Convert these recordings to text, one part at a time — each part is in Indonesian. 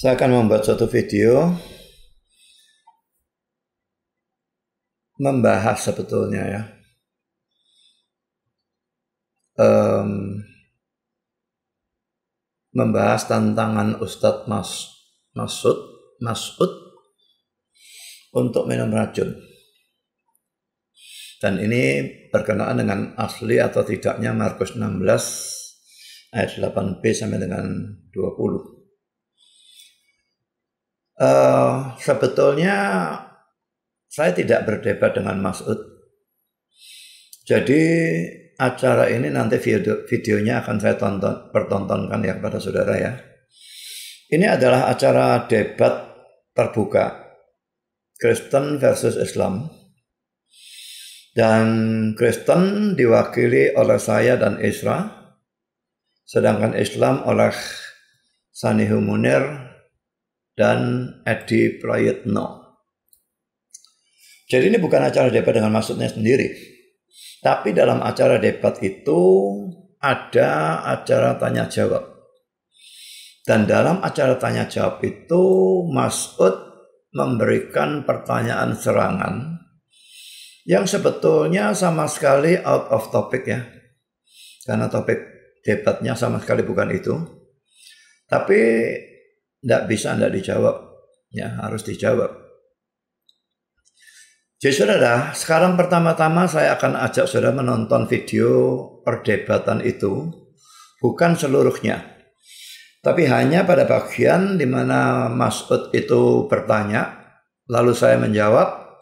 Saya akan membuat suatu video membahas sebetulnya ya membahas tantangan Ustadz Mas'ud untuk minum racun. Dan ini berkenaan dengan asli atau tidaknya Markus 16 ayat 8b sampai dengan 20. Sebetulnya saya tidak berdebat dengan Mas'ud. Jadi acara ini nanti videonya akan saya pertontonkan ya kepada saudara ya. Ini adalah acara debat terbuka Kristen versus Islam. Dan Kristen diwakili oleh saya dan Isra, sedangkan Islam oleh Sanihu Munir dan Edi Prayitno. Jadi ini bukan acara debat dengan maksudnya sendiri, tapi dalam acara debat itu ada acara tanya jawab. Dan dalam acara tanya jawab itu Mas'ud memberikan pertanyaan serangan yang sebetulnya sama sekali out of topic ya, karena topik debatnya sama sekali bukan itu. Tapi tidak dijawab ya, harus dijawab. Jadi saudara, sekarang pertama-tama saya akan ajak saudara menonton video perdebatan itu, bukan seluruhnya, tapi hanya pada bagian di mana Mas'ud itu bertanya, lalu saya menjawab,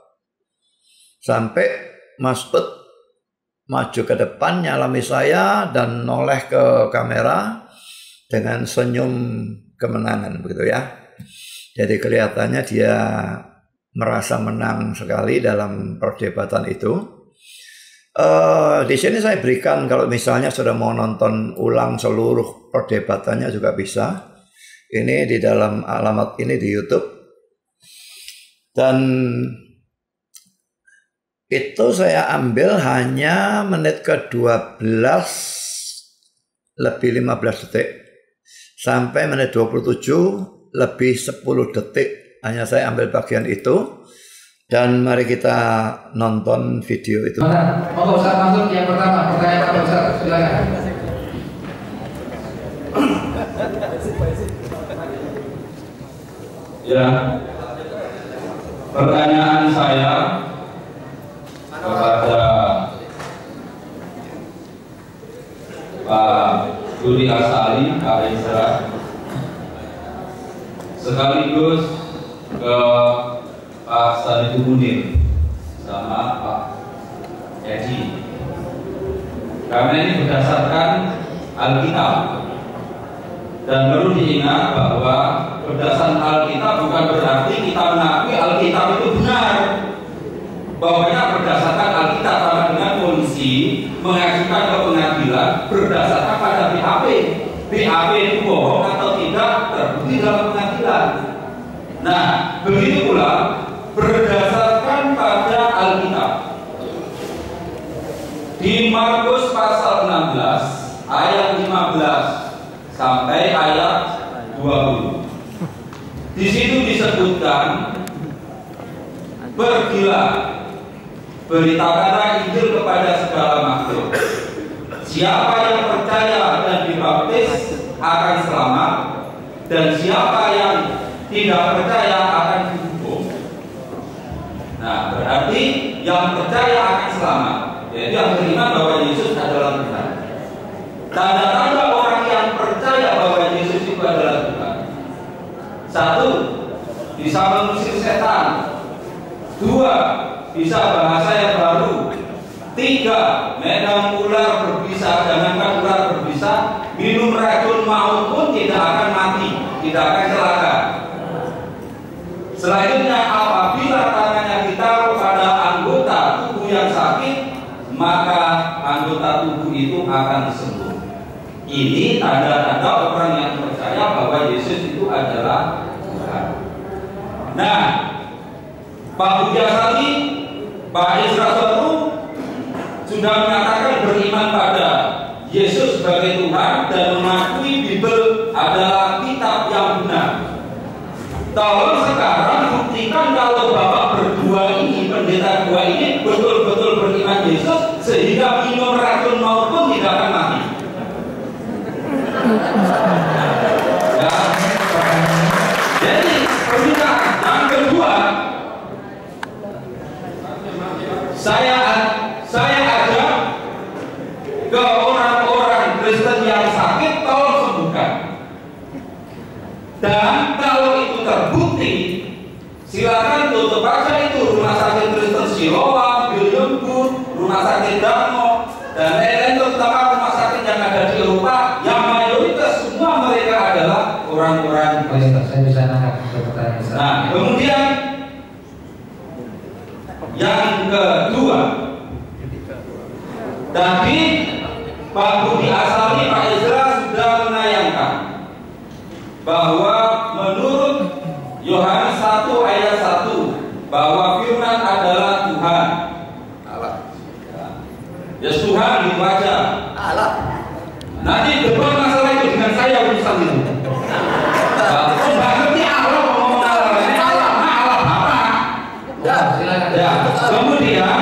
sampai Mas'ud maju ke depan, nyalami saya dan noleh ke kamera dengan senyum kemenangan, begitu ya. Jadi kelihatannya dia merasa menang sekali dalam perdebatan itu. Di sini saya berikan, kalau misalnya sudah mau nonton ulang seluruh perdebatannya juga bisa. Ini di dalam alamat ini di YouTube. Dan itu saya ambil hanya menit ke-12 lebih 15 detik sampai menit 27 lebih 10 detik. Hanya saya ambil bagian itu. Dan mari kita nonton video itu. Monggo Ustaz masuk yang pertama, pertanyaan apa Ustaz? Silakan. Ya, pertanyaan saya kepada Pak Budi Asari, Pak Isra, sekaligus ke Pak Sanihu Munir sama Pak Edi, karena ini berdasarkan Alkitab. Dan perlu diingat bahwa berdasarkan Alkitab bukan berarti kita mengakui Alkitab itu benar. Bahwanya berdasarkan Alkitab sama dengan polisi mengajukan ke pengadilan berdasarkan pada BAP. BAP itu bohong atau tidak terbukti dalam pengadilan. Nah, begitu pula berdasarkan pada Alkitab. Di Markus pasal 16 ayat 15 sampai ayat 20. Di situ disebutkan, pergilah, beritakanlah Injil kepada segala makhluk. Siapa yang percaya dan dibaptis akan selamat, dan siapa yang tidak percaya akan dihukum. Nah, berarti yang percaya akan selamat, yaitu yang beriman bahwa Yesus adalah Tuhan. Tanda-tanda orang yang percaya bahwa Yesus itu adalah Tuhan: 1. Bisa mengusir setan. 2. Bisa bahasa yang baru. 3. Medan ular berbisa, jangankan ular berbisa, minum racun maut pun tidak akan mati, tidak akan celaka. Selanjutnya, apabila tangannya ditaruh pada anggota tubuh yang sakit, maka anggota tubuh itu akan sembuh. Ini tanda-tanda orang yang percaya bahwa Yesus itu adalah Tuhan. Nah, Pak Budi Asari, Pak Isra sudah menyatakan beriman pada Yesus sebagai Tuhan dan mengakui Bible adalah kitab yang benar. Tolong sekarang buktikan kalau Bapak berdua ini, pendeta dua ini betul-betul beriman Yesus sehingga minum racun maut pun tidak akan mati. Ya. Jadi permintaan yang kedua, saya ajak ke orang-orang Kristen yang sakit, tolong sembuhkan. Dan kalau itu terbukti, silakan tutup aja itu rumah sakit Kristen Siloam, William Booth, rumah sakit Darmo, dan lain-lain, terutama rumah sakit yang ada di Eropa, yang mayoritas semua mereka adalah orang-orang Kristen. Saya bisa nangkap pertanyaan. Nah, kemudian yang kedua, tadi Pak Budi Asali, Pak Ezra sudah menayangkan bahwa menurut Yohanes 1 ayat 1 bahwa firman adalah Tuhan. Allah. Ya Tuhan gitu aja. Allah. Nanti depan masalah itu dengan saya urusan itu. Nggak ngerti Allah ngomong Allah. Ini Allah apa? Ya, silakan. Ya. Kemudian,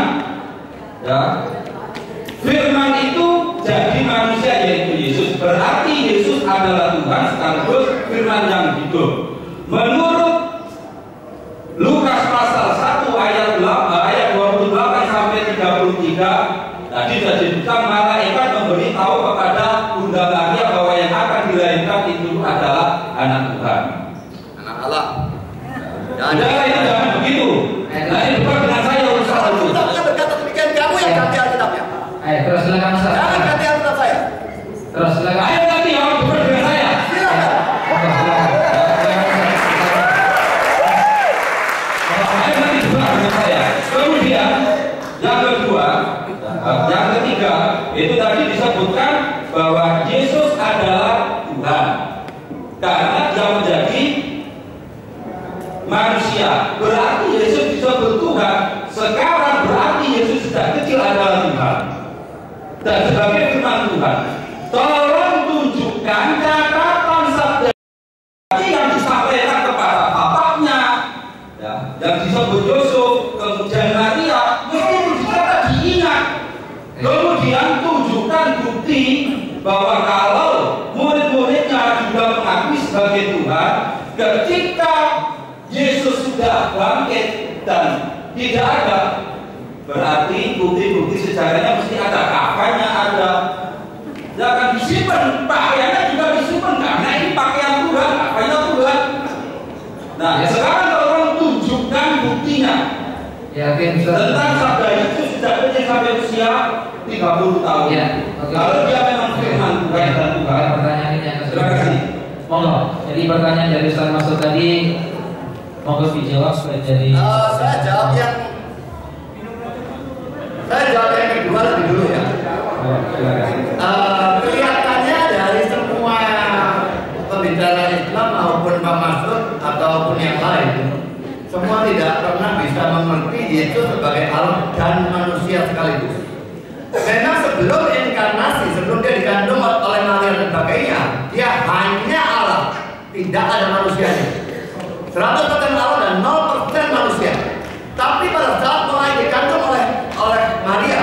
ya, firman itu jadi manusia yaitu Yesus. Berarti Yesus adalah Tuhan sekaligus firman yang hidup. Menurut Lukas pasal 1 ayat 28 sampai 33 tadi sudah disebutkan, malaikat memberitahu kepada Bunda Maria bahwa yang akan dilahirkan itu adalah anak Tuhan, anak Allah. Itu jangan begitu. Nah, ini bukan dengan saya urusan itu. Kitabnya berkata demikian, kamu yang ganti Alkitabnya. Ayo terus silakan Ustaz. Jangan ganti Alkitab saya. Terus silakan. Ayo nanti yang bukan dengan saya. Silakan. Ayo nanti bukan dengan saya. Kemudian yang kedua, yang ketiga itu tadi disebutkan bahwa Yesus adalah Tuhan karena dia menjadi manusia. Berarti Yesus disebut Tuhan. Sekarang berarti Yesus sejak kecil adalah Tuhan. Dan sebagai firman Tuhan, tolong tunjukkan catatan sabda yang disampaikan kepada bapaknya, ya, yang disebut Yusuf, kemudian Maria, mesti dicatat, diingat. Kemudian tunjukkan bukti bahwa kalau murid-muridnya juga mengakui sebagai Tuhan, ketika Yesus sudah bangkit dan tidak ada, berarti bukti-bukti sejarahnya mesti ada, kafannya ada, ya akan disimpan, pakaiannya juga disimpan karena ini pakaian Tuhan, kafannya Tuhan. Nah, sekarang tolong tunjukkan buktinya. Yakin Tentang sabda itu sudah kecil sampai usia 30 tahun. Ya, oke. Kalau dia memang firman Tuhan dan Tuhan. Pertanyaan ini yang Terima kasih. Monggo. Jadi pertanyaan dari Ustaz Masud tadi monggo dijawab supaya jadi. Saya jawab yang kedua lebih dulu ya. Kelihatannya dari semua pembicara Islam maupun Pak Masud ataupun yang lain, semua tidak pernah bisa mengerti Yesus sebagai Allah dan manusia sekaligus. Memang sebelum inkarnasi, sebelum dia dikandung oleh Maria dan sebagainya, dia hanya Allah, tidak ada manusianya. 100% Allah dan 0% manusia. Tapi pada saat mulai dikandung oleh Maria,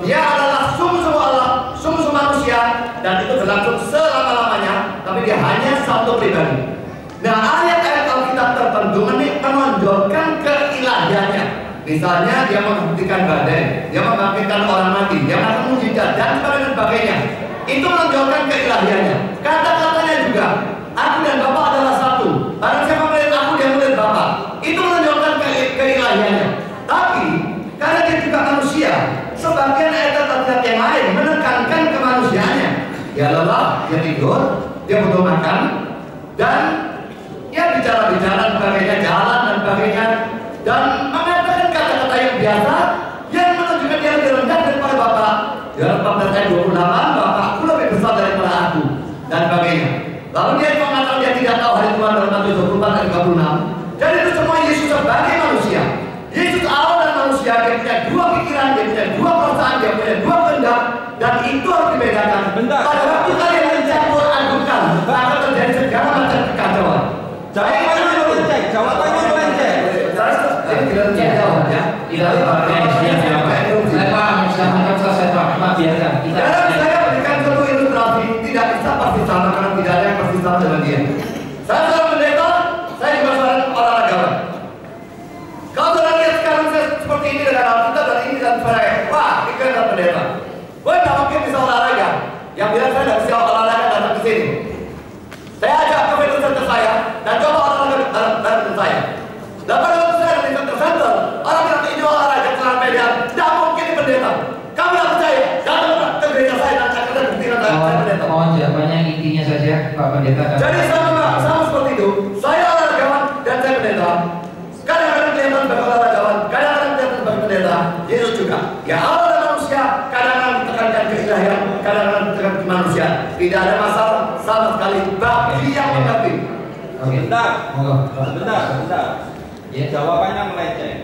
dia adalah sumber Allah, sumber manusia, dan itu berlangsung selama-lamanya. Tapi dia hanya satu pribadi. Nah, ayat-ayat Alkitab tertentu menonjolkan keilahiannya. Misalnya dia membuktikan badai, dia membangkitkan orang mati, dia melakukan mujizat dan sebagainya. Itu menonjolkan keilahiannya. Kata-katanya juga, aku dan Bapa adalah satu. Barang siapa melihat aku, dia melihat Bapa. Itu menonjolkan keilahiannya. Tapi karena dia juga manusia, sebagian ayat Alkitab yang lain menekankan kemanusiaannya. Dia lelah, dia tidur, dia butuh makan, dan dia bicara-bicara sebagainya, jalan dan sebagainya, dan mengatakan kata-kata yang biasa yang menunjukkan dia lebih rendah daripada Bapak. Dalam 14 ayat 28, Bapakku lebih besar daripada aku, dan sebagainya. Lalu dia mengatakan dia tidak tahu hari Tuhan dalam Matius 24 ayat 36. Dan itu semua Yesus sebagai manusia. Yesus Allah dan manusia, dia punya dua pikiran, dia punya dua perasaan, dia punya dua kehendak, dan itu harus dibedakan. Pada waktu kalian mencampur adukan, maka terjadi segala macam kekacauan. Jangan kita saya paham, silahkan selesai Pak. Biarkan kita. Saya berikan satu ilustrasi, tidak bisa pasti sama karena tidak ada yang pasti sama dengan dia. Saya seorang pendeta, saya juga seorang olahragawan. Kalau saudara lihat sekarang saya seperti ini dengan Alkitab dan ini dan saya, wah, ini keren pendeta. Gue nggak mungkin bisa olahraga. Yang bilang saya nggak bisa olahraga datang ke sini. Saya ajak ke fitness center saya dan coba olahraga bareng saya. Dan pada waktu saya di fitness center, orang bilang ini olahraga celana pendek, tidak mungkin ini pendeta. Kamu nggak percaya? Datang ke gereja saya dan saya akan buktikan saya pendeta. Mohon jawabannya intinya saja Pak Pendeta. Jadi sama seperti itu. Saya olahragawan dan saya pendeta. Kadang-kadang kelihatan sebagai olahragawan, kadang-kadang kelihatan sebagai pendeta. Yesus juga. Ya Allah dan manusia, kadang-kadang ditekankan keilahian, kadang-kadang ditekankan ke manusia. Tidak ada masalah sama sekali bagi yang mengerti. Sebentar. Ya, jawabannya melenceng.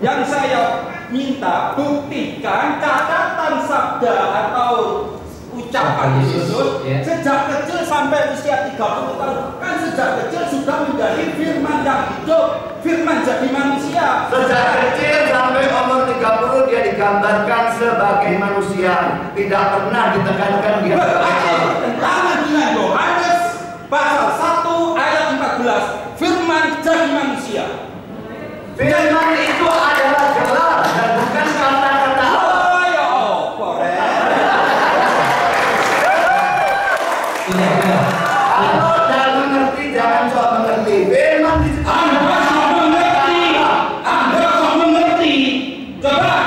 Yang saya minta buktikan catatan sabda atau ucapan Yesus sejak kecil sampai usia 30 tahun. Kan sejak kecil sudah menjadi firman yang hidup, firman jadi manusia. Sejak kecil sampai umur 30 dia digambarkan sebagai manusia, tidak pernah ditekankan dia sebagai Allah. Tentangan dengan Yohanes pasal 1 ayat 14, firman jadi manusia. Firman itu adalah gelar dan bukan kata-kata Allah. Oh ya Kalau jangan mengerti, jangan sok mengerti. Firman itu Anda sok mengerti. Coba,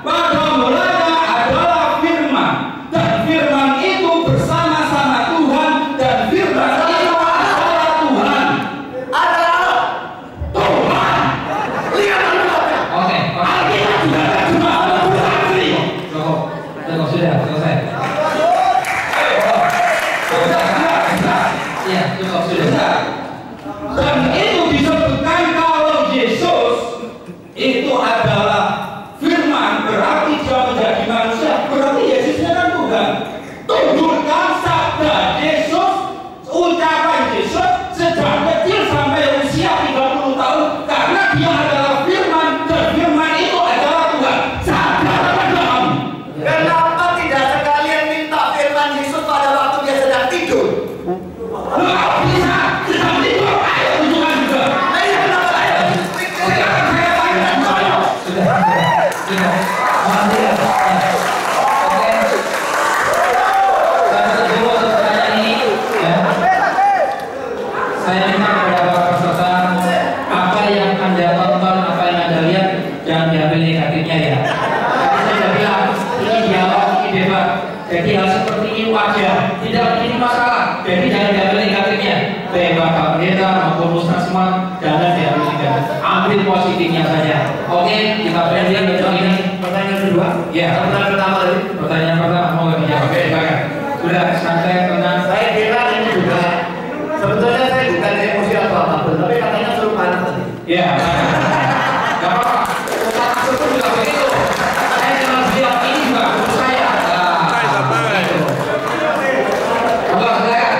pada mulanya adalah firman, dan firman itu bersama-sama Tuhan, dan firman itu adalah Tuhan. adalah Tuhan. lihat Alkitabnya. Oke. Alkitab juga ada cuma ada Tuhan asli. Cukup, sudah selesai. Iya, cukup sudah. Dan itu disebutkan kalau Yesus itu adalah firman, berarti dia menjadi manusia, berarti Yesusnya kan Tuhan. Tunjukkan sabda Yesus, ucapan Yesus sejak kecil sampai usia 30 tahun, karena dia adalah firman dan firman itu adalah Tuhan. Sadar apa kamu? Kenapa tidak sekalian minta firman Yesus pada waktu dia sedang tidur? Nggak bisa, sedang tidur, ayo tunjukkan juga. Nah, iya, kenapa? Sekarang saya tanya saya. Sudah. Masih ya. Oke. Saya tutup dulu untuk pertanyaan ini. Ya. Saya minta kepada para peserta, apa yang Anda tonton, apa yang Anda lihat, jangan diambil negatifnya ya. Tadi saya sudah bilang, ini dialog, ini debat. Jadi hal seperti ini wajar, tidak menjadi masalah. Jadi jangan diambil negatifnya. Baik Bapak Pendeta maupun Ustaz semua, jangan diambil negatif. Ambil positifnya saja. Oke, kita berhenti besok ini. Pertanyaan kedua? Ya, Pertanyaan pertama tadi. pertanyaan pertama mau nggak dijawab? Oke, silakan. Sudah santai, tenang. Saya kira ini juga sebetulnya saya bukan emosi atau apapun, tapi katanya suruh panas tadi. Ya, nggak apa-apa. Ustaz Maksud pun juga begitu. Saya cuma bilang ini juga menurut saya. Coba silakan.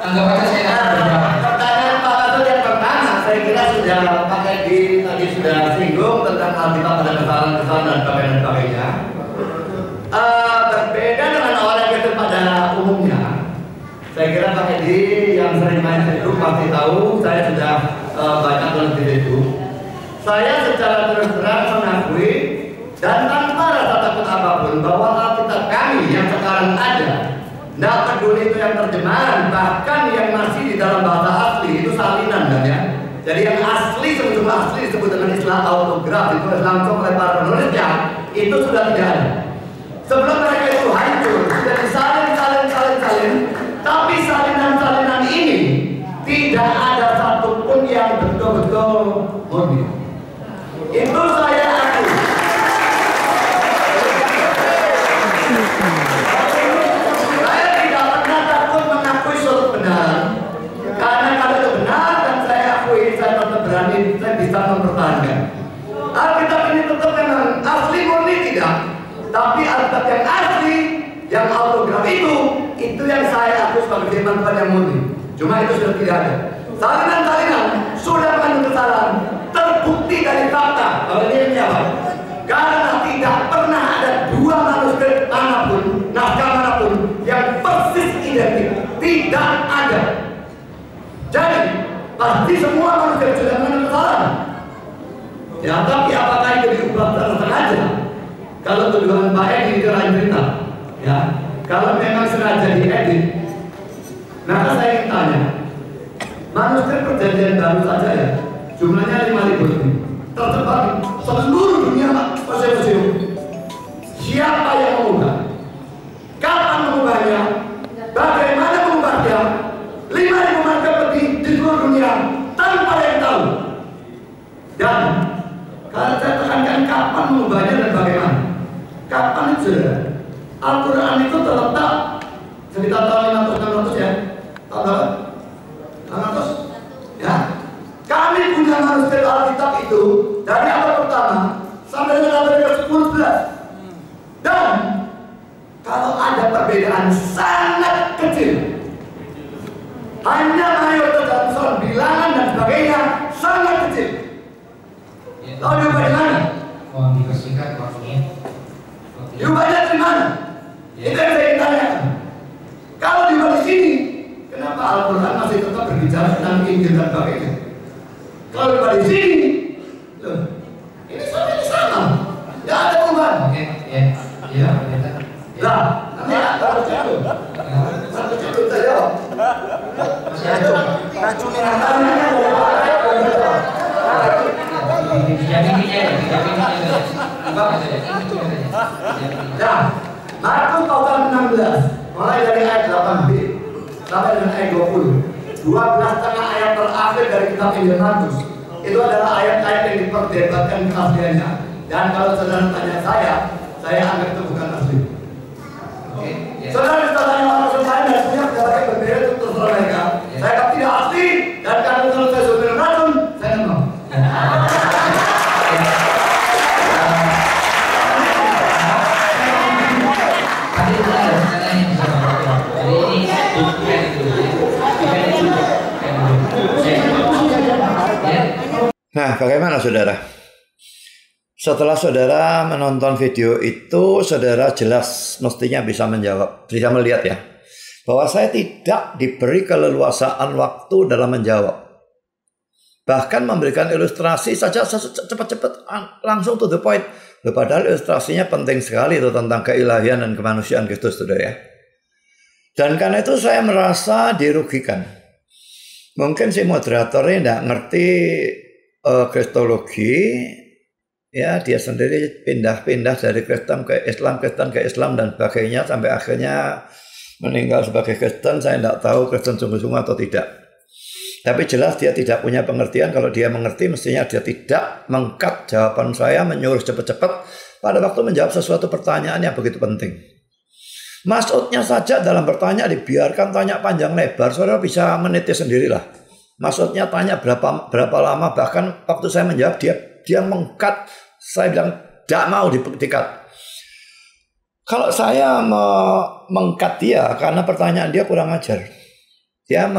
Anggap aja saya nggak berjawab. Pertanyaan Pak Gatot yang pertama, saya kira sudah pakai tadi sudah singgung tentang Alkitab pada kesalahan-kesalahan dan sebagainya. Berbeda dengan orang itu pada umumnya. Saya kira Pak Edi yang sering main Facebook pasti tahu, saya sudah banyak tulis di Facebook. Saya secara terus terang mengakui dan tanpa rasa takut apapun bahwa Alkitab kami yang sekarang ada, tidak peduli itu yang terjemahan, bahkan yang masih di dalam bahasa asli itu salinan kan ya. Jadi yang asli sebetulnya asli disebut dengan istilah autograf, itu langsung oleh para penulisnya, itu sudah tidak ada. Sebelum mereka itu hancur, sudah disalin, tapi salinan-salinan ini tidak ada satupun yang betul-betul murni. Itu saya akui. Saya tidak pernah takut mengakui suatu benar, karena kalau itu benar dan saya akui, saya tetap berani, saya bisa mempertahankan. Alkitab ini tetap memang asli murni tidak, tapi Alkitab yang asli, yang autograf itu yang saya akui sebagai firman Tuhan yang murni. Cuma itu sudah tidak ada. Salinan-salinan sudah mengandung kesalahan, terbukti bukti dari fakta bahwa ini menjawab. Karena tidak pernah ada dua manuskrip manapun, naskah manapun yang persis identik. Tidak ada. Jadi pasti semua manuskrip sudah mengalami kesalahan. Ya, tapi apakah itu diubah secara sengaja? Kalau tuduhan Pak Edi itu lain cerita. Ya, kalau memang sengaja diedit, maka saya ingin tanya, manuskrip perjanjian baru saja ya, jumlahnya 5.000 lebih, tersebar di seluruh dunia museum. Siapa yang mengubah? Kapan mengubahnya? Bagaimana mengubahnya? 5.000 manuskrip lebih di seluruh dunia tanpa yang tahu. Dan kalau saya tekankan kapan mengubahnya dan bagaimana? Kapan itu? Al-Quran itu terletak sekitar tahun 500-600 ya. Tahun 600 ya. Kami punya manuskrip Alkitab itu dari abad pertama sampai dengan abad ke-10-11. Dan kalau ada perbedaan sangat kecil, hanya mayoritas dan soal bilangan dan sebagainya sangat kecil. Lalu diubah di mana? Mohon dipersingkat waktunya. Diubahnya dari mana? Itu yang saya ingin tanyakan. Kalau diubah di sini, kenapa Al-Quran masih tetap berbicara tentang Injil dan sebagainya? Kalau diubah di sini, loh, ini sama. Tidak ada perubahan. Oke, ya. Iya, Nah, nanti harus jatuh. Harus jatuh saja. masih ada. Racunin tangannya. Nah, Markus pasal 16 mulai dari ayat 8b sampai dengan ayat 20, 12,5 ayat terakhir dari kitab Injil Markus itu adalah ayat-ayat yang diperdebatkan keasliannya. Dan kalau saudara tanya saya anggap itu bukan asli. Saudara bisa tanya orang lain dan punya pendapat yang berbeda itu terserah mereka. Saya anggap tidak asli dan kalau saya sudah racun, saya tidak mau. Nah, bagaimana saudara? Setelah saudara menonton video itu, saudara jelas mestinya bisa menjawab, bisa melihat ya, bahwa saya tidak diberi keleluasaan waktu dalam menjawab. Bahkan memberikan ilustrasi saja cepat-cepat, langsung to the point. Padahal ilustrasinya penting sekali itu tentang keilahian dan kemanusiaan Kristus, saudara ya. Dan karena itu saya merasa dirugikan. Mungkin si moderatornya tidak ngerti kristologi, ya dia sendiri pindah-pindah dari Kristen ke Islam dan sebagainya sampai akhirnya meninggal sebagai Kristen. Saya tidak tahu Kristen sungguh-sungguh atau tidak. Tapi jelas dia tidak punya pengertian. Kalau dia mengerti mestinya dia tidak meng-cut jawaban saya, menyuruh cepat-cepat pada waktu menjawab sesuatu pertanyaan yang begitu penting. Maksudnya saja dalam bertanya dibiarkan tanya panjang lebar, saudara bisa meniti sendirilah. Maksudnya tanya berapa lama, bahkan waktu saya menjawab dia meng-cut. Saya bilang tidak mau di-cut. Kalau saya meng-cut dia karena pertanyaan dia kurang ajar. Dia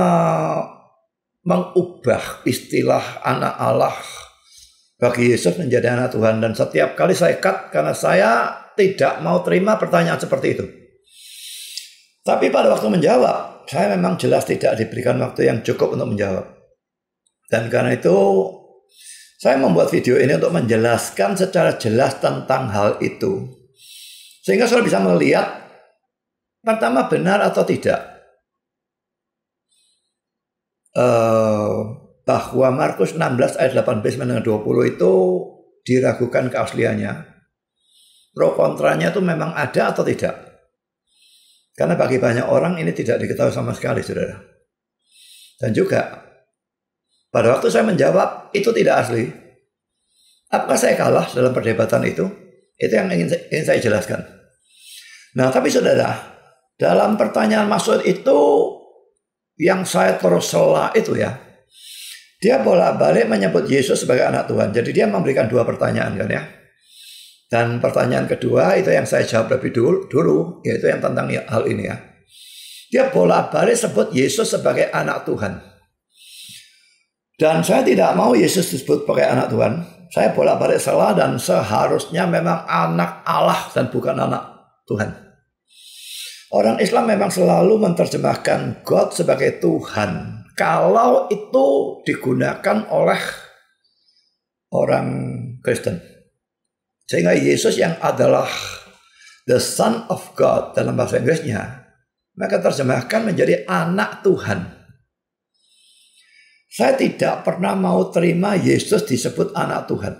mengubah istilah anak Allah bagi Yesus menjadi anak Tuhan. Dan setiap kali saya cut karena saya tidak mau terima pertanyaan seperti itu. Tapi pada waktu menjawab, saya memang jelas tidak diberikan waktu yang cukup untuk menjawab. Dan karena itu, saya membuat video ini untuk menjelaskan secara jelas tentang hal itu. Sehingga saudara bisa melihat, pertama benar atau tidak. Bahwa Markus 16 ayat 18-20 itu diragukan keasliannya. Pro kontranya itu memang ada atau tidak. Karena bagi banyak orang ini tidak diketahui sama sekali, saudara. Dan juga, pada waktu saya menjawab, itu tidak asli. Apakah saya kalah dalam perdebatan itu? Itu yang ingin saya jelaskan. Nah, tapi saudara, dalam pertanyaan maksud itu, yang saya terus sela itu ya, dia bolak-balik menyebut Yesus sebagai anak Tuhan. Jadi dia memberikan dua pertanyaan kan ya. Dan pertanyaan kedua itu yang saya jawab lebih dulu, yaitu yang tentang hal ini ya. Dia bolak-balik sebut Yesus sebagai anak Tuhan. Dan saya tidak mau Yesus disebut sebagai anak Tuhan. Saya bolak-balik salah dan seharusnya memang anak Allah dan bukan anak Tuhan. Orang Islam memang selalu menerjemahkan God sebagai Tuhan kalau itu digunakan oleh orang Kristen. Sehingga Yesus yang adalah the Son of God dalam bahasa Inggrisnya, mereka terjemahkan menjadi anak Tuhan. Saya tidak pernah mau terima Yesus disebut anak Tuhan.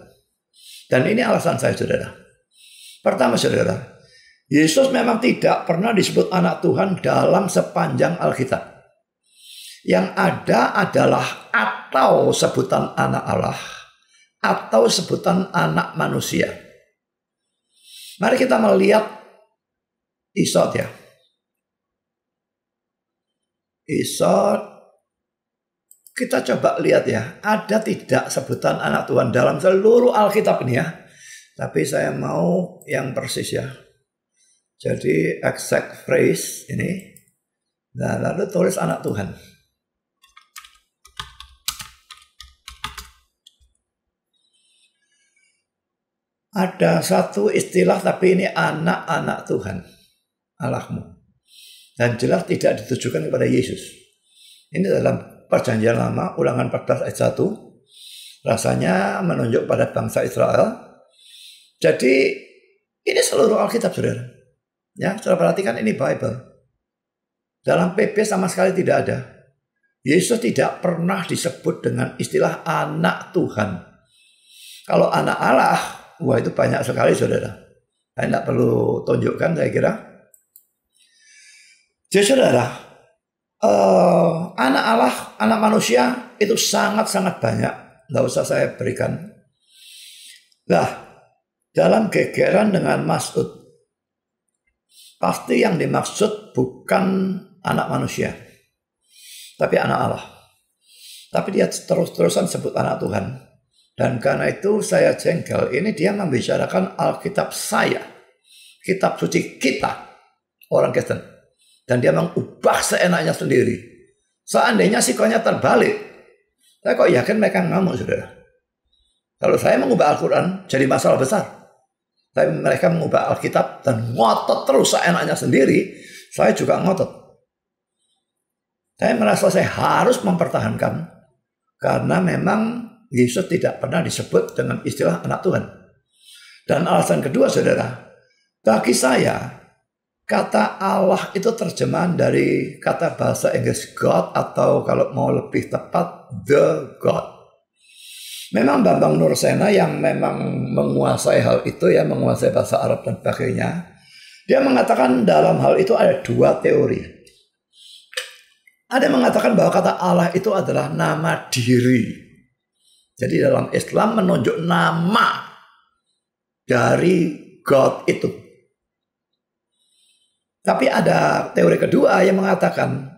Dan ini alasan saya, saudara. Pertama, saudara, Yesus memang tidak pernah disebut anak Tuhan dalam sepanjang Alkitab. Yang ada adalah atau sebutan anak Allah, atau sebutan anak manusia. Mari kita melihat Isod ya. Isod, kita coba lihat ya, ada tidak sebutan anak Tuhan dalam seluruh Alkitab ini ya. Tapi saya mau yang persis ya. Jadi exact phrase ini. Nah, lalu tulis anak Tuhan. Ada satu istilah tapi ini anak-anak Tuhan Allahmu. Dan jelas tidak ditujukan kepada Yesus. Ini dalam Perjanjian Lama, Ulangan 14 ayat 1. Rasanya menunjuk pada bangsa Israel. Jadi ini seluruh Alkitab, saudara. Ya, saudara perhatikan ini Bible. Dalam PP sama sekali tidak ada. Yesus tidak pernah disebut dengan istilah anak Tuhan. Kalau anak Allah, wah itu banyak sekali, saudara. Saya tidak perlu tunjukkan, saya kira. Jadi saudara, anak Allah, anak manusia itu sangat-sangat banyak. Tidak usah saya berikan. Nah, dalam gegeran dengan Mas'ud, pasti yang dimaksud bukan anak manusia, tapi anak Allah. Tapi dia terus-terusan sebut anak Tuhan. Dan karena itu saya jengkel. Ini dia membicarakan Alkitab saya, kitab suci kita, orang Kristen. Dan dia mengubah seenaknya sendiri. Seandainya sikonnya terbalik, saya kok yakin mereka ngamuk, saudara. Kalau saya mengubah Al-Quran jadi masalah besar. Tapi mereka mengubah Alkitab dan ngotot terus seenaknya sendiri. Saya juga ngotot. Saya merasa saya harus mempertahankan. Karena memang Yesus tidak pernah disebut dengan istilah anak Tuhan. Dan alasan kedua, saudara, bagi saya, kata Allah itu terjemahan dari kata bahasa Inggris God, atau kalau mau lebih tepat, the God. Memang Bambang Nursena yang memang menguasai hal itu ya, menguasai bahasa Arab dan sebagainya. Dia mengatakan dalam hal itu ada dua teori. Ada yang mengatakan bahwa kata Allah itu adalah nama diri. Jadi dalam Islam menunjuk nama dari God itu. Tapi ada teori kedua yang mengatakan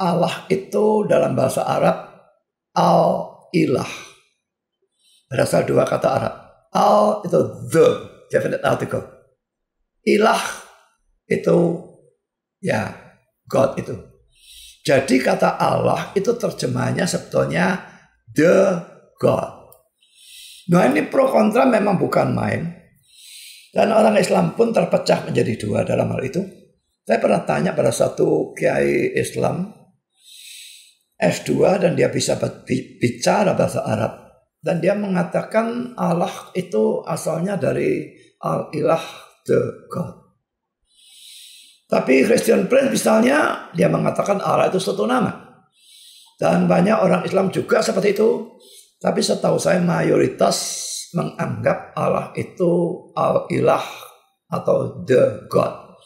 Allah itu dalam bahasa Arab Al-Ilah. Berasal dua kata Arab. Al itu the, definite article. Ilah itu ya God itu. Jadi kata Allah itu terjemahannya sebetulnya the God. Nah ini pro kontra memang bukan main. Dan orang Islam pun terpecah menjadi dua dalam hal itu. Saya pernah tanya pada satu kiai Islam S2 dan dia bisa bicara bahasa Arab. Dan dia mengatakan Allah itu asalnya dari Al-Ilah, the God. Tapi Christian Prince misalnya dia mengatakan Allah itu suatu nama. Dan banyak orang Islam juga seperti itu. Tapi setahu saya mayoritas menganggap Allah itu Al-Ilah atau the God.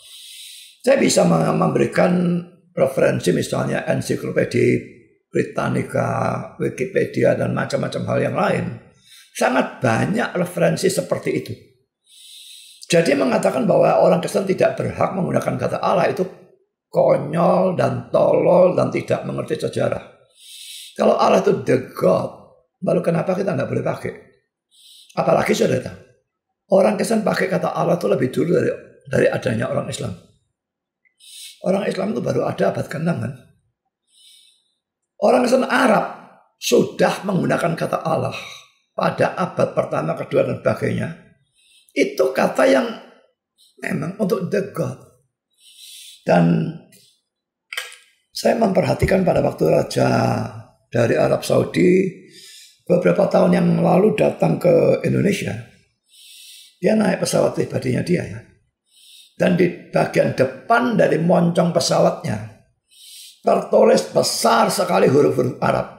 Saya bisa memberikan referensi misalnya ensiklopedia Britannica, Wikipedia, dan macam-macam hal yang lain. Sangat banyak referensi seperti itu. Jadi mengatakan bahwa orang Kristen tidak berhak menggunakan kata Allah itu konyol dan tolol dan tidak mengerti sejarah. Kalau Allah itu the God, lalu kenapa kita nggak boleh pakai? Apalagi saudara, orang Kristen pakai kata Allah itu lebih dulu dari adanya orang Islam. Orang Islam itu baru ada abad ke-6 kan. Orang Kristen Arab sudah menggunakan kata Allah. pada abad pertama, kedua, dan sebagainya, itu kata yang memang untuk the God. Dan saya memperhatikan pada waktu raja dari Arab Saudi beberapa tahun yang lalu datang ke Indonesia. Dia naik pesawat pribadinya dia ya. Dan di bagian depan dari moncong pesawatnya tertulis besar sekali huruf-huruf Arab.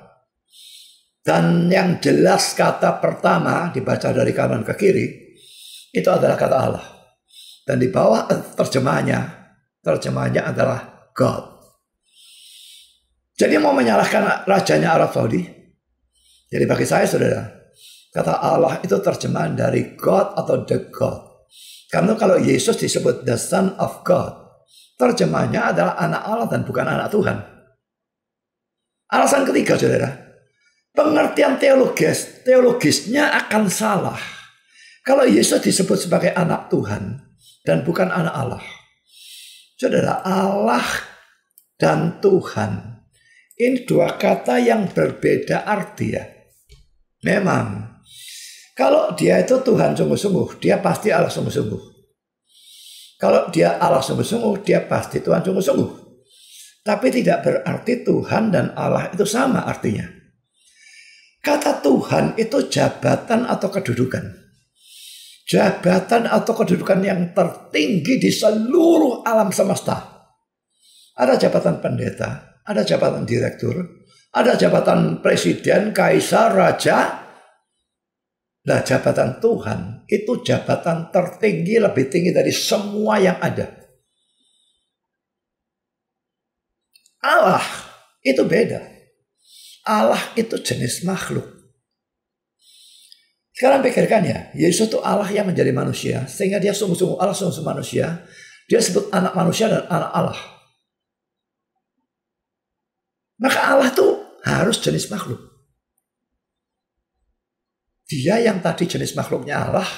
Dan yang jelas kata pertama dibaca dari kanan ke kiri itu adalah kata Allah. Dan di bawah terjemahannya adalah God. Jadi mau menyalahkan rajanya Arab Saudi. Jadi bagi saya saudara, kata Allah itu terjemahan dari God atau the God. Karena kalau Yesus disebut the Son of God, terjemahannya adalah anak Allah dan bukan anak Tuhan. Alasan ketiga saudara, pengertian teologisnya akan salah. Kalau Yesus disebut sebagai anak Tuhan dan bukan anak Allah. Saudara, Allah dan Tuhan ini dua kata yang berbeda arti ya. Memang kalau dia itu Tuhan sungguh-sungguh, dia pasti Allah sungguh-sungguh. Kalau dia Allah sungguh-sungguh, dia pasti Tuhan sungguh-sungguh. Tapi tidak berarti Tuhan dan Allah itu sama artinya. Kata Tuhan itu jabatan atau kedudukan. Jabatan atau kedudukan yang tertinggi di seluruh alam semesta. Ada jabatan pendeta, ada jabatan direktur, ada jabatan presiden, kaisar, raja. Nah, jabatan Tuhan itu jabatan tertinggi, lebih tinggi dari semua yang ada. Allah itu beda. Allah itu jenis makhluk. Sekarang pikirkan ya, Yesus itu Allah yang menjadi manusia, sehingga dia sungguh-sungguh Allah, sungguh-sungguh manusia. Dia sebut anak manusia dan anak Allah. Maka Allah itu harus jenis makhluk. Dia yang tadi jenis makhluknya Allah,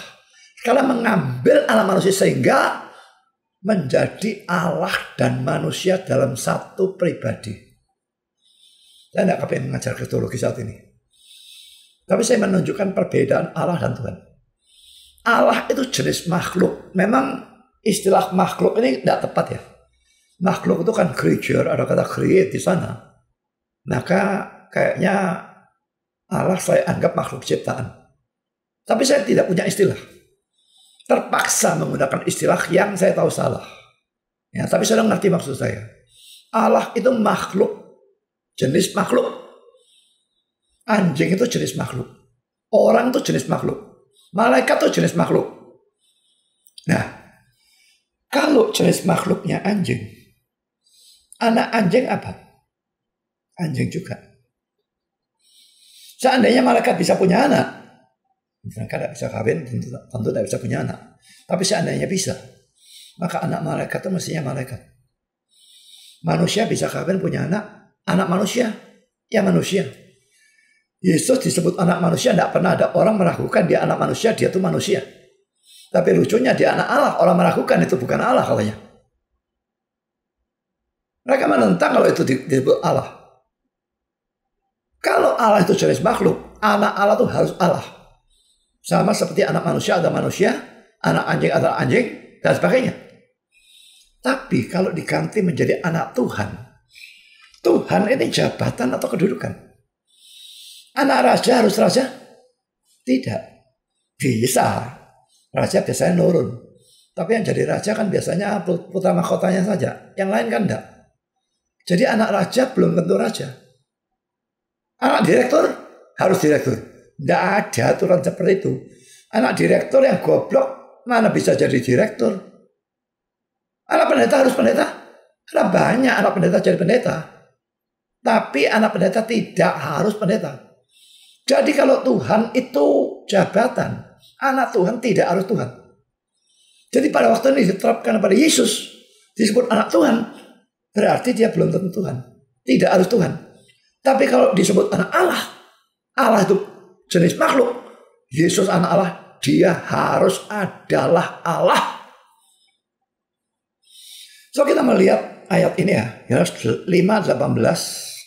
sekarang mengambil anak manusia sehingga menjadi Allah dan manusia dalam satu pribadi. Saya tidak kepengen mengajar kristologi saat ini. Tapi saya menunjukkan perbedaan Allah dan Tuhan. Allah itu jenis makhluk. Memang istilah makhluk ini tidak tepat ya. Makhluk itu kan creature, ada kata create di sana. Maka kayaknya Allah saya anggap makhluk ciptaan. Tapi saya tidak punya istilah. Terpaksa menggunakan istilah yang saya tahu salah. Ya, tapi saya ngerti maksud saya. Allah itu makhluk. Jenis makhluk. Anjing itu jenis makhluk. Orang itu jenis makhluk. Malaikat itu jenis makhluk. Nah, kalau jenis makhluknya anjing, anak anjing apa? Anjing juga. Seandainya malaikat bisa punya anak, mereka tidak bisa kawin, tentu tidak bisa punya anak. Tapi seandainya bisa, maka anak malaikat itu mestinya malaikat. Manusia bisa kawin punya anak manusia, ya manusia. Yesus disebut anak manusia, tidak pernah ada orang meragukan dia anak manusia, dia itu manusia. Tapi lucunya dia anak Allah, orang meragukan itu bukan Allah katanya. Mereka menentang kalau itu disebut Allah. Kalau Allah itu jenis makhluk, anak Allah itu harus Allah. Sama seperti anak manusia ada manusia, anak anjing adalah anjing, dan sebagainya. Tapi kalau diganti menjadi anak Tuhan, Tuhan ini jabatan atau kedudukan. Anak raja harus raja? Tidak. Bisa. Raja biasanya nurun. Tapi yang jadi raja kan biasanya putra mahkotanya saja. Yang lain kan enggak. Jadi anak raja belum tentu raja. Anak direktur harus direktur. Tidak ada aturan seperti itu. Anak direktur yang goblok mana bisa jadi direktur? Anak pendeta harus pendeta? Ada banyak anak pendeta jadi pendeta. Tapi anak pendeta tidak harus pendeta. Jadi kalau Tuhan itu jabatan, anak Tuhan tidak harus Tuhan. Jadi pada waktu ini diterapkan pada Yesus, disebut anak Tuhan, berarti dia belum tentu Tuhan. Tidak harus Tuhan. Tapi kalau disebut anak Allah, Allah itu jenis makhluk. Yesus anak Allah, dia harus adalah Allah. So kita melihat ayat ini ya, Yohanes 5:18.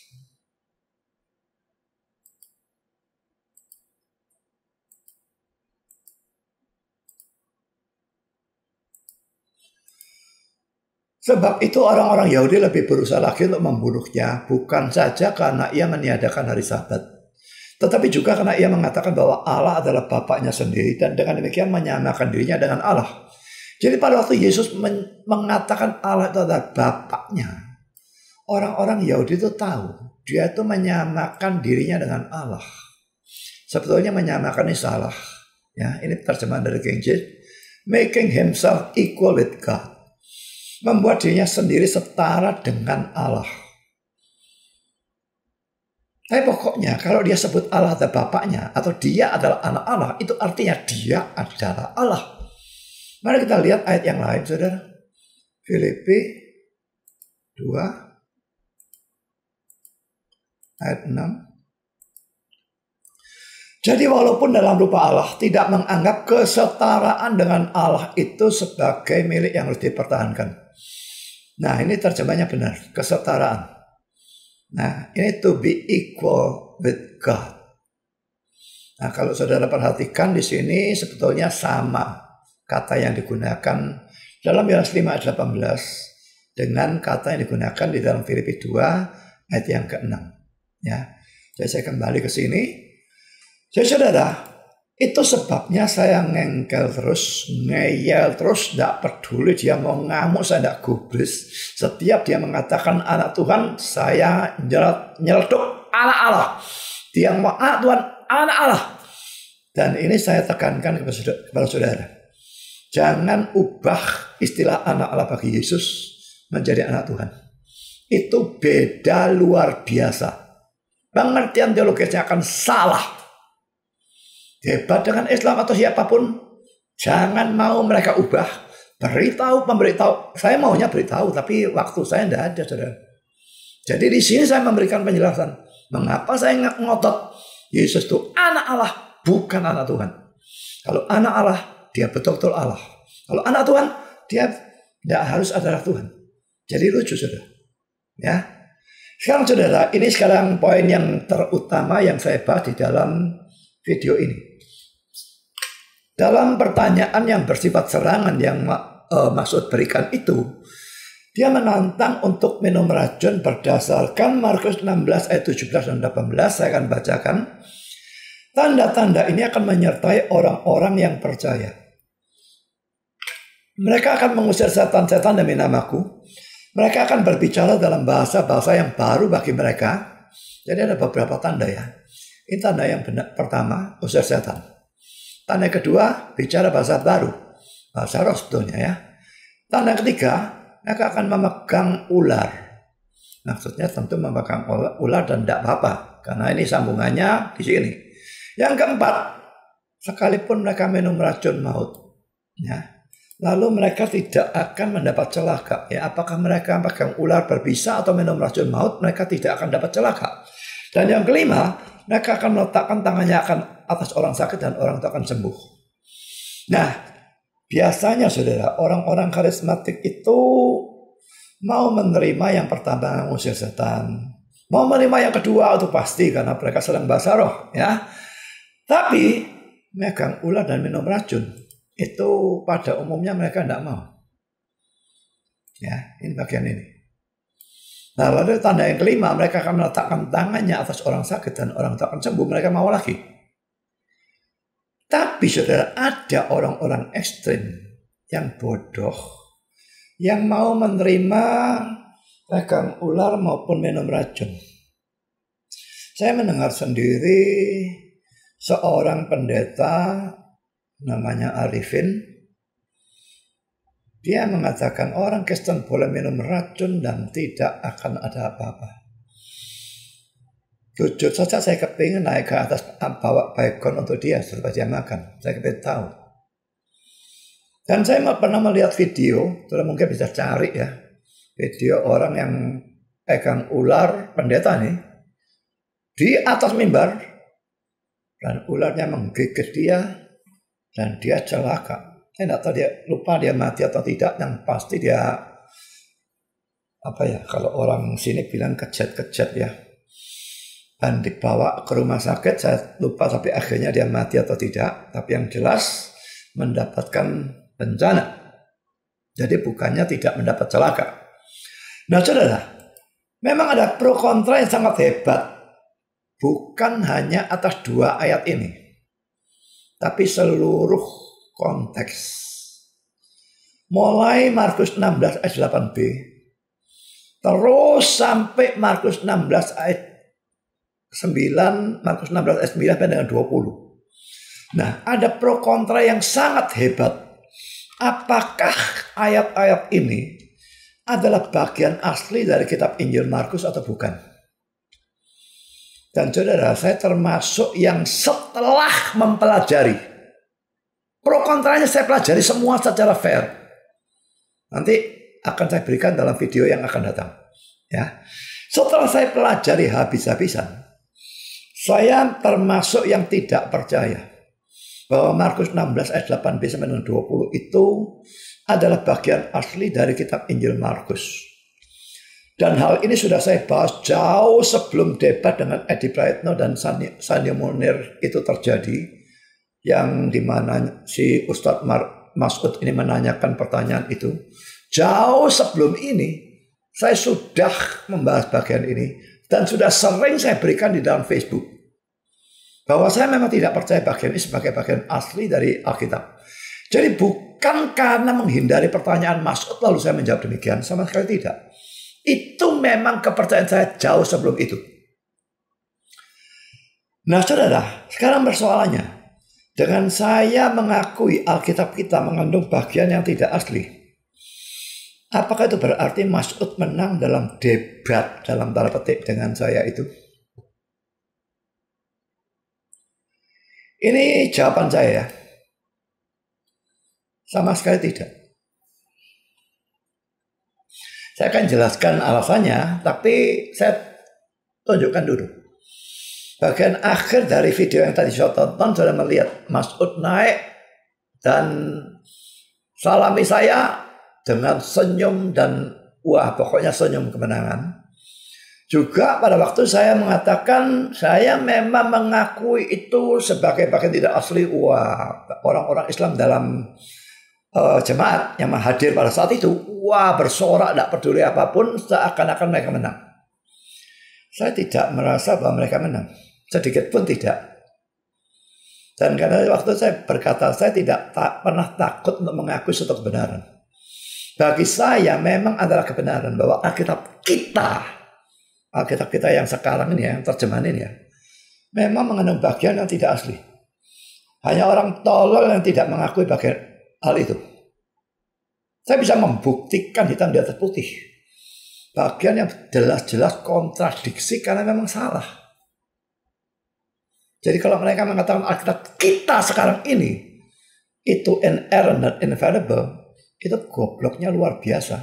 Sebab itu orang-orang Yahudi lebih berusaha lagi untuk membunuhnya, bukan saja karena ia meniadakan hari Sabat, tetapi juga karena ia mengatakan bahwa Allah adalah Bapaknya sendiri dan dengan demikian menyamakan dirinya dengan Allah. Jadi pada waktu Yesus mengatakan Allah itu adalah Bapaknya, orang-orang Yahudi itu tahu dia itu menyamakan dirinya dengan Allah. Sebetulnya menyamakan ini salah. Ya, ini terjemahan dari King James. Making himself equal with God. Membuat dirinya sendiri setara dengan Allah. Tapi pokoknya kalau dia sebut Allah adalah Bapaknya atau dia adalah anak Allah, itu artinya dia adalah Allah. Mari kita lihat ayat yang lain, saudara. Filipi 2 ayat 6. Jadi walaupun dalam rupa Allah tidak menganggap kesetaraan dengan Allah itu sebagai milik yang harus dipertahankan. Nah, ini terjemahnya benar, kesetaraan. Nah, ini to be equal with God. Nah, kalau saudara perhatikan di sini sebetulnya sama kata yang digunakan dalam Yohanes 5 ayat 18 dengan kata yang digunakan di dalam Filipi 2 ayat yang ke-6. Ya. Jadi saya kembali ke sini. Jadi saudara, itu sebabnya saya ngeyel terus, tidak peduli dia mau ngamuk, saya tidak gubris. Setiap dia mengatakan anak Tuhan, saya nyeletuk anak Allah. Dia mau anak Tuhan, anak Allah. Dan ini saya tekankan kepada saudara. Jangan ubah istilah anak Allah bagi Yesus menjadi anak Tuhan. Itu beda luar biasa. Pengertian teologisnya akan salah. Debat dengan Islam atau siapapun, jangan mau mereka ubah. Memberitahu. Saya maunya beritahu, tapi waktu saya tidak ada, saudara. Jadi di sini saya memberikan penjelasan. Mengapa saya ngotot Yesus itu anak Allah, bukan anak Tuhan. Kalau anak Allah, dia betul-betul Allah. Kalau anak Tuhan, dia tidak harus adalah Tuhan. Jadi lucu, saudara. Ya. Sekarang saudara, ini sekarang poin yang terutama yang saya bahas di dalam video ini. Dalam pertanyaan yang bersifat serangan yang maksud berikan itu, dia menantang untuk minum racun berdasarkan Markus 16 ayat 17 dan 18. Saya akan bacakan. Tanda-tanda ini akan menyertai orang-orang yang percaya. Mereka akan mengusir setan-setan demi namaku. Mereka akan berbicara dalam bahasa-bahasa yang baru bagi mereka. Jadi ada beberapa tanda ya. Ini tanda yang benar. Pertama, usir setan. Tanda kedua, bicara bahasa baru. Bahasa roh sebetulnya ya. Tanda ketiga, mereka akan memegang ular. Maksudnya tentu memegang ular dan tidak apa-apa. Karena ini sambungannya di sini. Yang keempat, sekalipun mereka minum racun maut. Ya. Lalu mereka tidak akan mendapat celaka. Ya, apakah mereka memegang ular berbisa atau minum racun maut, mereka tidak akan dapat celaka. Dan yang kelima, mereka akan meletakkan tangannya atas orang sakit dan orang itu akan sembuh. Nah, biasanya saudara, orang-orang karismatik itu mau menerima yang pertama, mengusir setan. Mau menerima yang kedua itu pasti karena mereka sedang bahasa roh. Ya. Tapi, megang ular dan minum racun, itu pada umumnya mereka tidak mau. Ya, ini bagian ini. Nah, lalu tanda yang kelima, mereka akan meletakkan tangannya atas orang sakit dan orang itu akan sembuh. Mereka mau lagi. Tapi saudara, ada orang-orang ekstrim yang bodoh, yang mau menerima pegang ular maupun minum racun. Saya mendengar sendiri seorang pendeta namanya Arifin. Dia mengatakan orang Kristen boleh minum racun dan tidak akan ada apa-apa. Jujur saja saya kepingin naik ke atas bawa baygon untuk dia supaya dia makan. Saya kepingin tahu. Dan saya pernah melihat video, sudah mungkin bisa cari ya. Video orang yang pegang ular pendeta nih. Di atas mimbar. Dan ularnya menggigit dia. Dan dia celaka. Saya tidak tahu dia lupa dia mati atau tidak. Yang pasti dia kalau orang sini bilang kejat-kejat ya. Dan dibawa ke rumah sakit. Saya lupa tapi akhirnya dia mati atau tidak. Tapi yang jelas mendapatkan bencana. Jadi bukannya tidak mendapat celaka. Nah saudara, memang ada pro kontra yang sangat hebat. Bukan hanya atas 2 ayat ini, tapi seluruh konteks. Mulai Markus 16 ayat 8b, terus sampai Markus 16 ayat 9, Markus 16 ayat 9 sampai dengan 20. Nah, ada pro kontra yang sangat hebat. Apakah ayat-ayat ini adalah bagian asli dari kitab Injil Markus atau bukan? Dan saudara, saya termasuk yang setelah mempelajari. Pro kontranya saya pelajari semua secara fair. Nanti akan saya berikan dalam video yang akan datang. Ya. Setelah saya pelajari habis-habisan, saya termasuk yang tidak percaya bahwa Markus 16 ayat 8b sampai dengan 20 itu adalah bagian asli dari kitab Injil Markus. Dan hal ini sudah saya bahas jauh sebelum debat dengan Edi Praetno dan Sania Munir itu terjadi. Yang dimana si Ustadz Mas'ud ini menanyakan pertanyaan itu. Jauh sebelum ini saya sudah membahas bagian ini. Dan sudah sering saya berikan di dalam Facebook. Bahwa saya memang tidak percaya bagian ini sebagai bagian asli dari Alkitab. Jadi bukan karena menghindari pertanyaan Mas'ud lalu saya menjawab demikian. Sama sekali tidak. Itu memang kepercayaan saya jauh sebelum itu. Nah saudara, sekarang persoalannya. Dengan saya mengakui Alkitab kita mengandung bagian yang tidak asli. Apakah itu berarti Mas'ud menang dalam debat dalam tanda petik dengan saya itu? Ini jawaban saya ya. Sama sekali tidak. Saya akan jelaskan alasannya, tapi saya tunjukkan dulu. Bagian akhir dari video yang tadi saya tonton, sudah melihat Mas'ud naik dan salami saya dengan senyum dan wah pokoknya senyum kemenangan. Juga pada waktu saya mengatakan saya memang mengakui itu sebagai bagian tidak asli. Wah, orang-orang Islam dalam jemaat yang hadir pada saat itu, wah bersorak tidak peduli apapun, seakan-akan mereka menang. Saya tidak merasa bahwa mereka menang, sedikit pun tidak. Dan karena waktu saya berkata, saya tidak pernah takut untuk mengakui suatu kebenaran. Bagi saya memang adalah kebenaran bahwa Alkitab kita yang sekarang ini, yang terjemahan ini ya, memang mengandung bagian yang tidak asli. Hanya orang tolol yang tidak mengakui bagian hal itu. Saya bisa membuktikan hitam di atas putih. Bagian yang jelas-jelas kontradiksi karena memang salah. Jadi kalau mereka mengatakan Alkitab kita sekarang ini itu inerrant dan infallible, itu gobloknya luar biasa.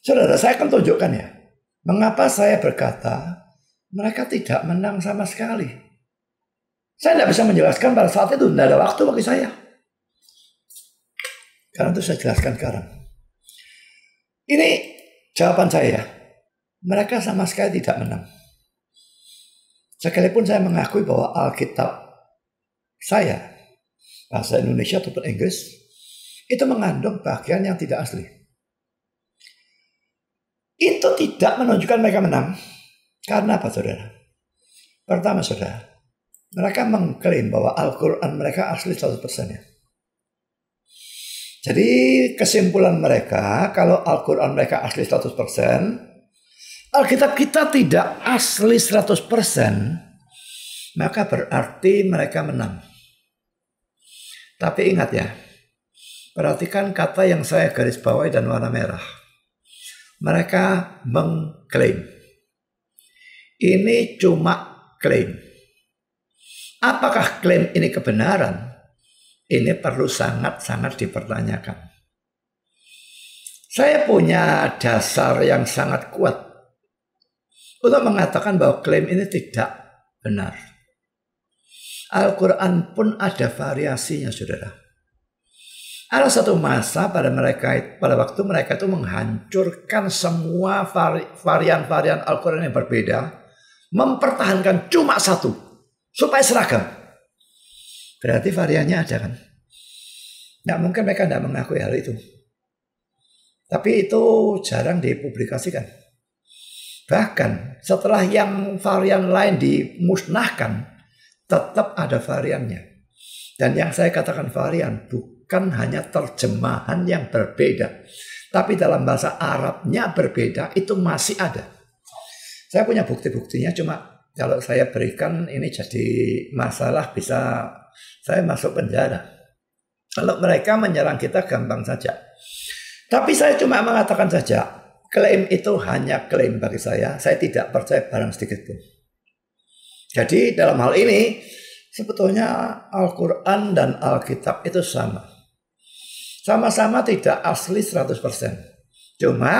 Saudara, saya akan tunjukkan ya. Mengapa saya berkata mereka tidak menang sama sekali. Saya tidak bisa menjelaskan pada saat itu, tidak ada waktu bagi saya. Karena itu saya jelaskan sekarang. Ini jawaban saya. Mereka sama sekali tidak menang. Sekalipun saya mengakui bahwa Alkitab saya, bahasa Indonesia ataupun Inggris, itu mengandung bagian yang tidak asli. Itu tidak menunjukkan mereka menang. Karena apa saudara? Pertama saudara, mereka mengklaim bahwa Al-Quran mereka asli 100% ya. Jadi kesimpulan mereka, kalau Al-Quran mereka asli 100%, Alkitab kita tidak asli 100%, maka berarti mereka menang. Tapi ingat ya, perhatikan kata yang saya garis bawahi dan warna merah. Mereka mengklaim. Ini cuma klaim. Apakah klaim ini kebenaran? Ini perlu sangat-sangat dipertanyakan. Saya punya dasar yang sangat kuat untuk mengatakan bahwa klaim ini tidak benar. Al-Quran pun ada variasinya, saudara. Ada satu masa pada waktu mereka itu menghancurkan semua varian-varian Al-Quran yang berbeda, mempertahankan cuma satu supaya seragam. Berarti variannya ada kan? Nggak mungkin mereka tidak mengakui hal itu. Tapi itu jarang dipublikasikan. Bahkan setelah yang varian lain dimusnahkan, tetap ada variannya. Dan yang saya katakan varian bukan hanya terjemahan yang berbeda, tapi dalam bahasa Arabnya berbeda, itu masih ada. Saya punya bukti-buktinya, cuma kalau saya berikan ini jadi masalah, bisa saya masuk penjara. Kalau mereka menyerang kita gampang saja. Tapi saya cuma mengatakan saja, klaim itu hanya klaim bagi saya tidak percaya barang sedikit pun. Jadi dalam hal ini, sebetulnya Al-Quran dan Alkitab itu sama. Sama-sama tidak asli 100%. Cuma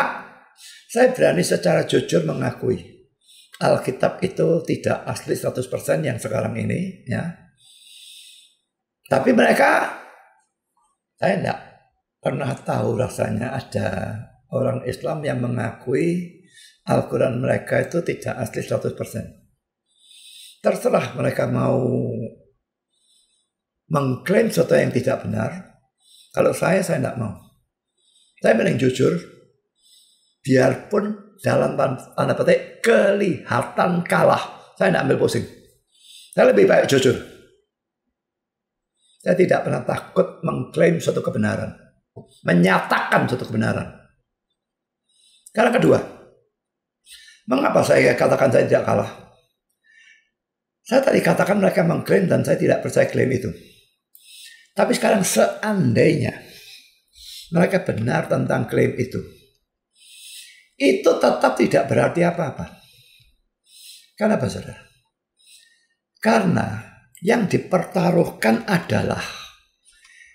saya berani secara jujur mengakui Alkitab itu tidak asli 100% yang sekarang ini, ya. Tapi mereka, saya tidak pernah tahu rasanya ada orang Islam yang mengakui Al-Quran mereka itu tidak asli 100%. Terserah mereka mau mengklaim sesuatu yang tidak benar. Kalau saya tidak mau. Saya mending jujur, biarpun dalam tanda petik kelihatan kalah, saya tidak ambil pusing. Saya lebih baik jujur. Saya tidak pernah takut mengklaim suatu kebenaran, menyatakan suatu kebenaran. Karena kedua, mengapa saya katakan saya tidak kalah? Saya tadi katakan mereka mengklaim dan saya tidak percaya klaim itu. Tapi sekarang seandainya mereka benar tentang klaim itu tetap tidak berarti apa-apa. Kenapa, saudara? Karena yang dipertaruhkan adalah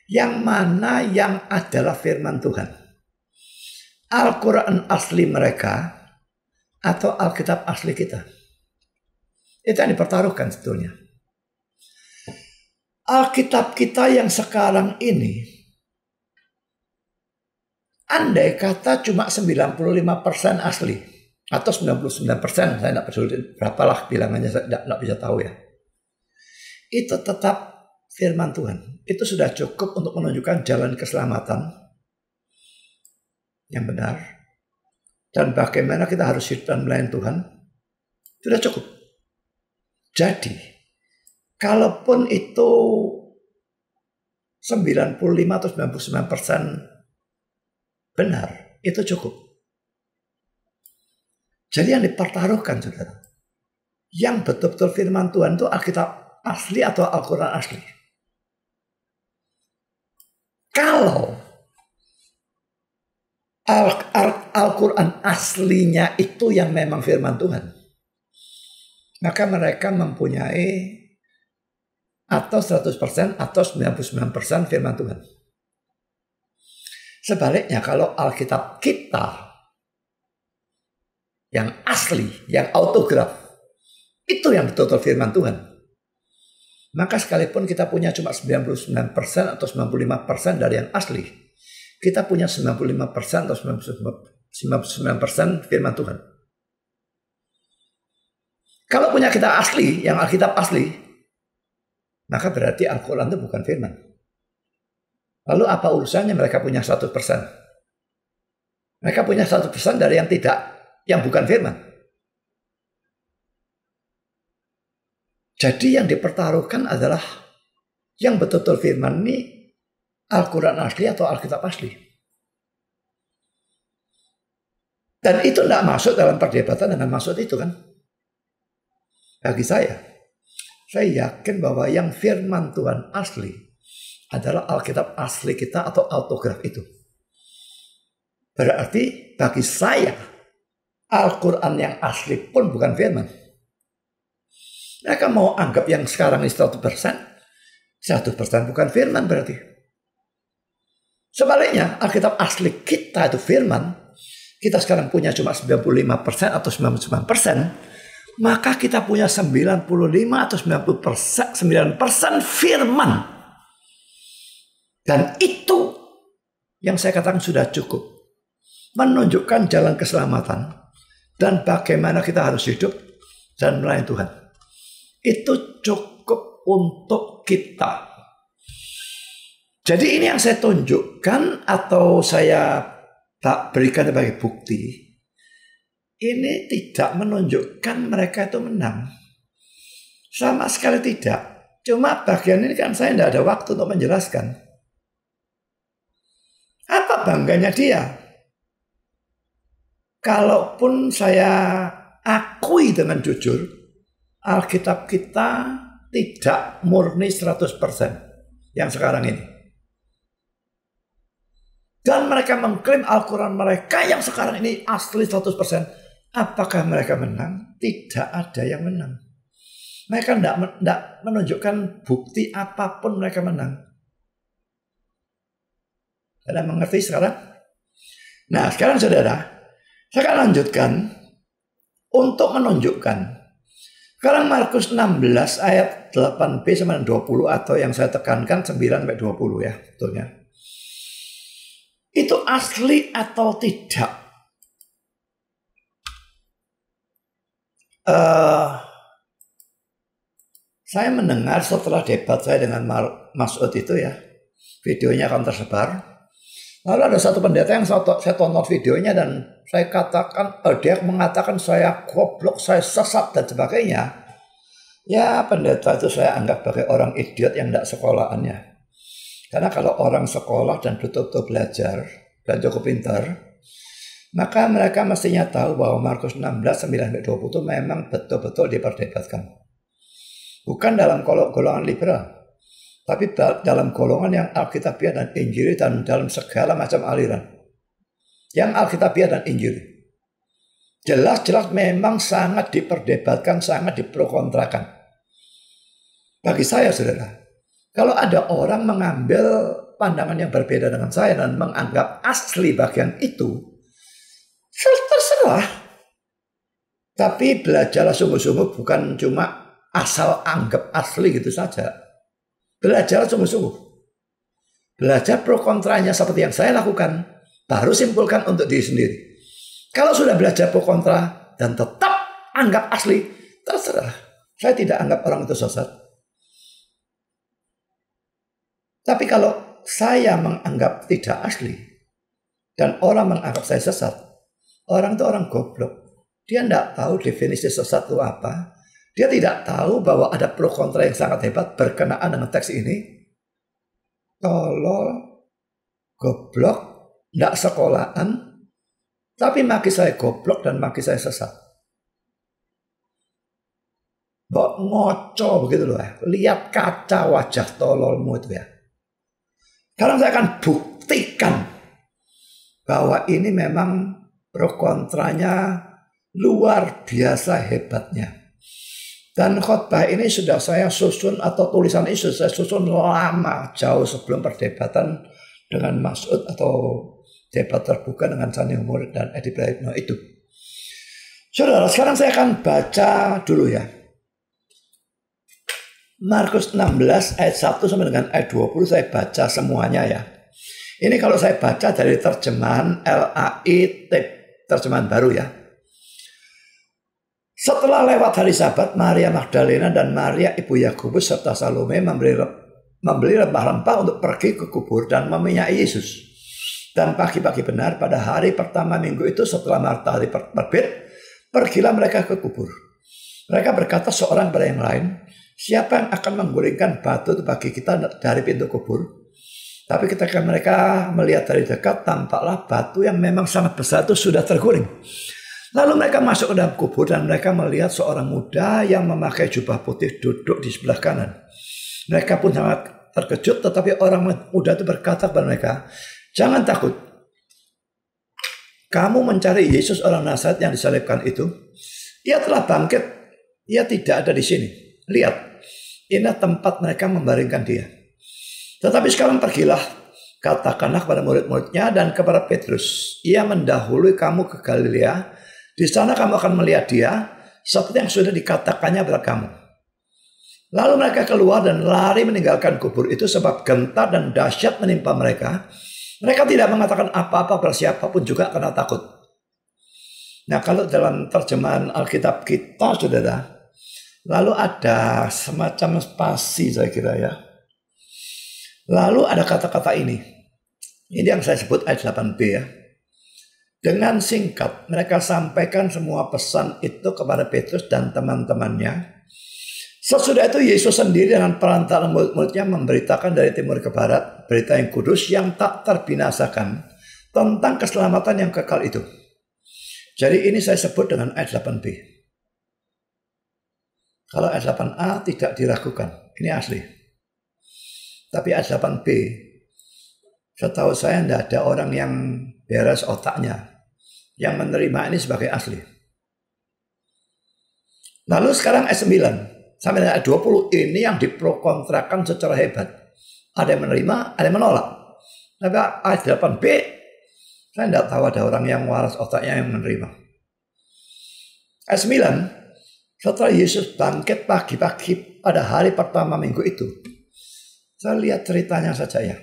yang mana yang adalah firman Tuhan. Al-Quran asli mereka atau Alkitab asli kita. Itu yang dipertaruhkan sebetulnya. Alkitab kita yang sekarang ini, andai kata cuma 95% asli atau 99%, saya tidak peduli berapalah bilangannya, saya tidak bisa tahu ya. Itu tetap firman Tuhan. Itu sudah cukup untuk menunjukkan jalan keselamatan yang benar dan bagaimana kita harus hidup dan melayani Tuhan. Sudah cukup. Jadi kalaupun itu 95 atau 99% benar, itu cukup. Jadi yang dipertaruhkan, saudara, yang betul-betul firman Tuhan itu Alkitab asli atau Al-Quran asli. Kalau Al-Quran aslinya itu yang memang firman Tuhan, maka mereka mempunyai atau 100% atau 99% firman Tuhan. Sebaliknya kalau Alkitab kita yang asli, yang autograf, itu yang betul-betul firman Tuhan, maka sekalipun kita punya cuma 99% atau 95% dari yang asli, kita punya 95% atau 99% firman Tuhan. Kalau punya kita asli, yang Alkitab asli, maka berarti Al-Quran itu bukan firman. Lalu apa urusannya mereka punya 100%? Mereka punya 100% dari yang bukan firman. Jadi yang dipertaruhkan adalah yang betul-betul firman ini Al-Quran asli atau Alkitab asli. Dan itu tidak masuk dalam perdebatan dengan maksud itu kan. Bagi saya yakin bahwa yang firman Tuhan asli adalah Alkitab asli kita atau autograf itu. Berarti bagi saya Al-Quran yang asli pun bukan firman. Mereka mau anggap yang sekarang ini 100% bukan firman berarti. Sebaliknya Alkitab asli kita itu firman, kita sekarang punya cuma 95% atau 99%, maka kita punya 95 atau 99% firman. Dan itu yang saya katakan sudah cukup menunjukkan jalan keselamatan dan bagaimana kita harus hidup dan melayani Tuhan. Itu cukup untuk kita. Jadi ini yang saya tunjukkan atau saya tak berikan sebagai bukti. Ini tidak menunjukkan mereka itu menang. Sama sekali tidak. Cuma bagian ini kan saya tidak ada waktu untuk menjelaskan. Apa bangganya dia? Kalaupun saya akui dengan jujur, Alkitab kita tidak murni 100% yang sekarang ini. Dan mereka mengklaim Al-Quran mereka yang sekarang ini asli 100%. Apakah mereka menang? Tidak ada yang menang. Mereka tidak menunjukkan bukti apapun mereka menang. Anda mengerti sekarang? Nah sekarang saudara, saya akan lanjutkan untuk menunjukkan. Sekarang Markus 16 ayat 8b sampai 20 atau yang saya tekankan 9 sampai 20 ya, betulnya. Itu asli atau tidak? Saya mendengar setelah debat saya dengan Mas'ud itu ya, videonya akan tersebar. Lalu ada satu pendeta yang saya tonton videonya dan saya katakan, dia mengatakan saya goblok, saya sesat dan sebagainya. Ya pendeta itu saya anggap sebagai orang idiot yang tidak sekolahannya. Karena kalau orang sekolah dan betul-betul belajar dan cukup pintar, maka mereka mestinya tahu bahwa Markus 16, 9-20 itu memang betul-betul diperdebatkan. Bukan dalam golongan liberal, tapi dalam golongan yang Alkitabiah dan Injili dan dalam segala macam aliran. Yang Alkitabiah dan Injili. Jelas-jelas memang sangat diperdebatkan, sangat diprokontrakan. Bagi saya saudara, kalau ada orang mengambil pandangan yang berbeda dengan saya dan menganggap asli bagian itu, terserah. Tapi belajarlah sungguh-sungguh, bukan cuma asal anggap asli gitu saja. Belajarlah sungguh-sungguh. Belajar pro kontranya seperti yang saya lakukan, baru simpulkan untuk diri sendiri. Kalau sudah belajar pro kontra dan tetap anggap asli, terserah. Saya tidak anggap orang itu sesat. Tapi kalau saya menganggap tidak asli dan orang menganggap saya sesat, orang itu orang goblok. Dia tidak tahu definisi sesat itu apa. Dia tidak tahu bahwa ada pro kontra yang sangat hebat berkenaan dengan teks ini. Tolol, goblok, tidak sekolahan, tapi maki saya goblok dan maki saya sesat. Mbok ngoco begitu loh ya. Lihat kaca wajah tololmu itu ya. Sekarang saya akan buktikan bahwa ini memang pro kontranya luar biasa hebatnya. Dan khotbah ini sudah saya susun atau tulisan ini sudah saya susun lama, jauh sebelum perdebatan dengan Mas'ud atau debat terbuka dengan Sani Murid dan Edi Praetno itu. Saudara, sekarang saya akan baca dulu ya. Markus 16 ayat 1 sampai dengan ayat 20 saya baca semuanya ya. Ini kalau saya baca dari terjemahan LAI terjemahan baru ya. Setelah lewat hari Sabat, Maria Magdalena dan Maria ibu Yakobus serta Salome membeli rempah-rempah untuk pergi ke kubur dan meminyaki Yesus. Dan pagi-pagi benar pada hari pertama minggu itu setelah matahari terbit, pergilah mereka ke kubur. Mereka berkata seorang pada yang lain, siapa yang akan menggulingkan batu itu bagi kita dari pintu kubur? Tapi ketika mereka melihat dari dekat, tampaklah batu yang memang sangat besar itu sudah terguling. Lalu mereka masuk ke dalam kubur dan mereka melihat seorang muda yang memakai jubah putih duduk di sebelah kanan. Mereka pun sangat terkejut, tetapi orang muda itu berkata kepada mereka, jangan takut. Kamu mencari Yesus orang Nazaret yang disalibkan itu. Ia telah bangkit. Ia tidak ada di sini. Lihat, ini tempat mereka membaringkan dia. Tetapi sekarang pergilah, katakanlah kepada murid-muridnya dan kepada Petrus. Ia mendahului kamu ke Galilea. Di sana kamu akan melihat dia seperti yang sudah dikatakannya kepada kamu. Lalu mereka keluar dan lari meninggalkan kubur itu sebab gentar dan dahsyat menimpa mereka. Mereka tidak mengatakan apa-apa kepada siapapun juga karena takut. Nah, kalau dalam terjemahan Alkitab kita, saudara, lalu ada semacam spasi saya kira ya. Lalu ada kata-kata ini. Ini yang saya sebut ayat 8b ya. Dengan singkat mereka sampaikan semua pesan itu kepada Petrus dan teman-temannya. Sesudah itu Yesus sendiri dengan perantara murid-muridnya memberitakan dari timur ke barat berita yang kudus yang tak terbinasakan tentang keselamatan yang kekal itu. Jadi ini saya sebut dengan ayat 8b. Kalau ayat 8a tidak diragukan, ini asli. Tapi ayat 8b, setahu saya tidak ada orang yang beres otaknya yang menerima ini sebagai asli. Lalu sekarang ayat 9 sampai dengan ayat 20 ini yang diprokontrakan secara hebat. Ada yang menerima, ada yang menolak. Tapi ayat 8b, saya tidak tahu ada orang yang waras otaknya yang menerima. Ayat 9, setelah Yesus bangkit pagi-pagi pada hari pertama minggu itu. Saya lihat ceritanya saja ya.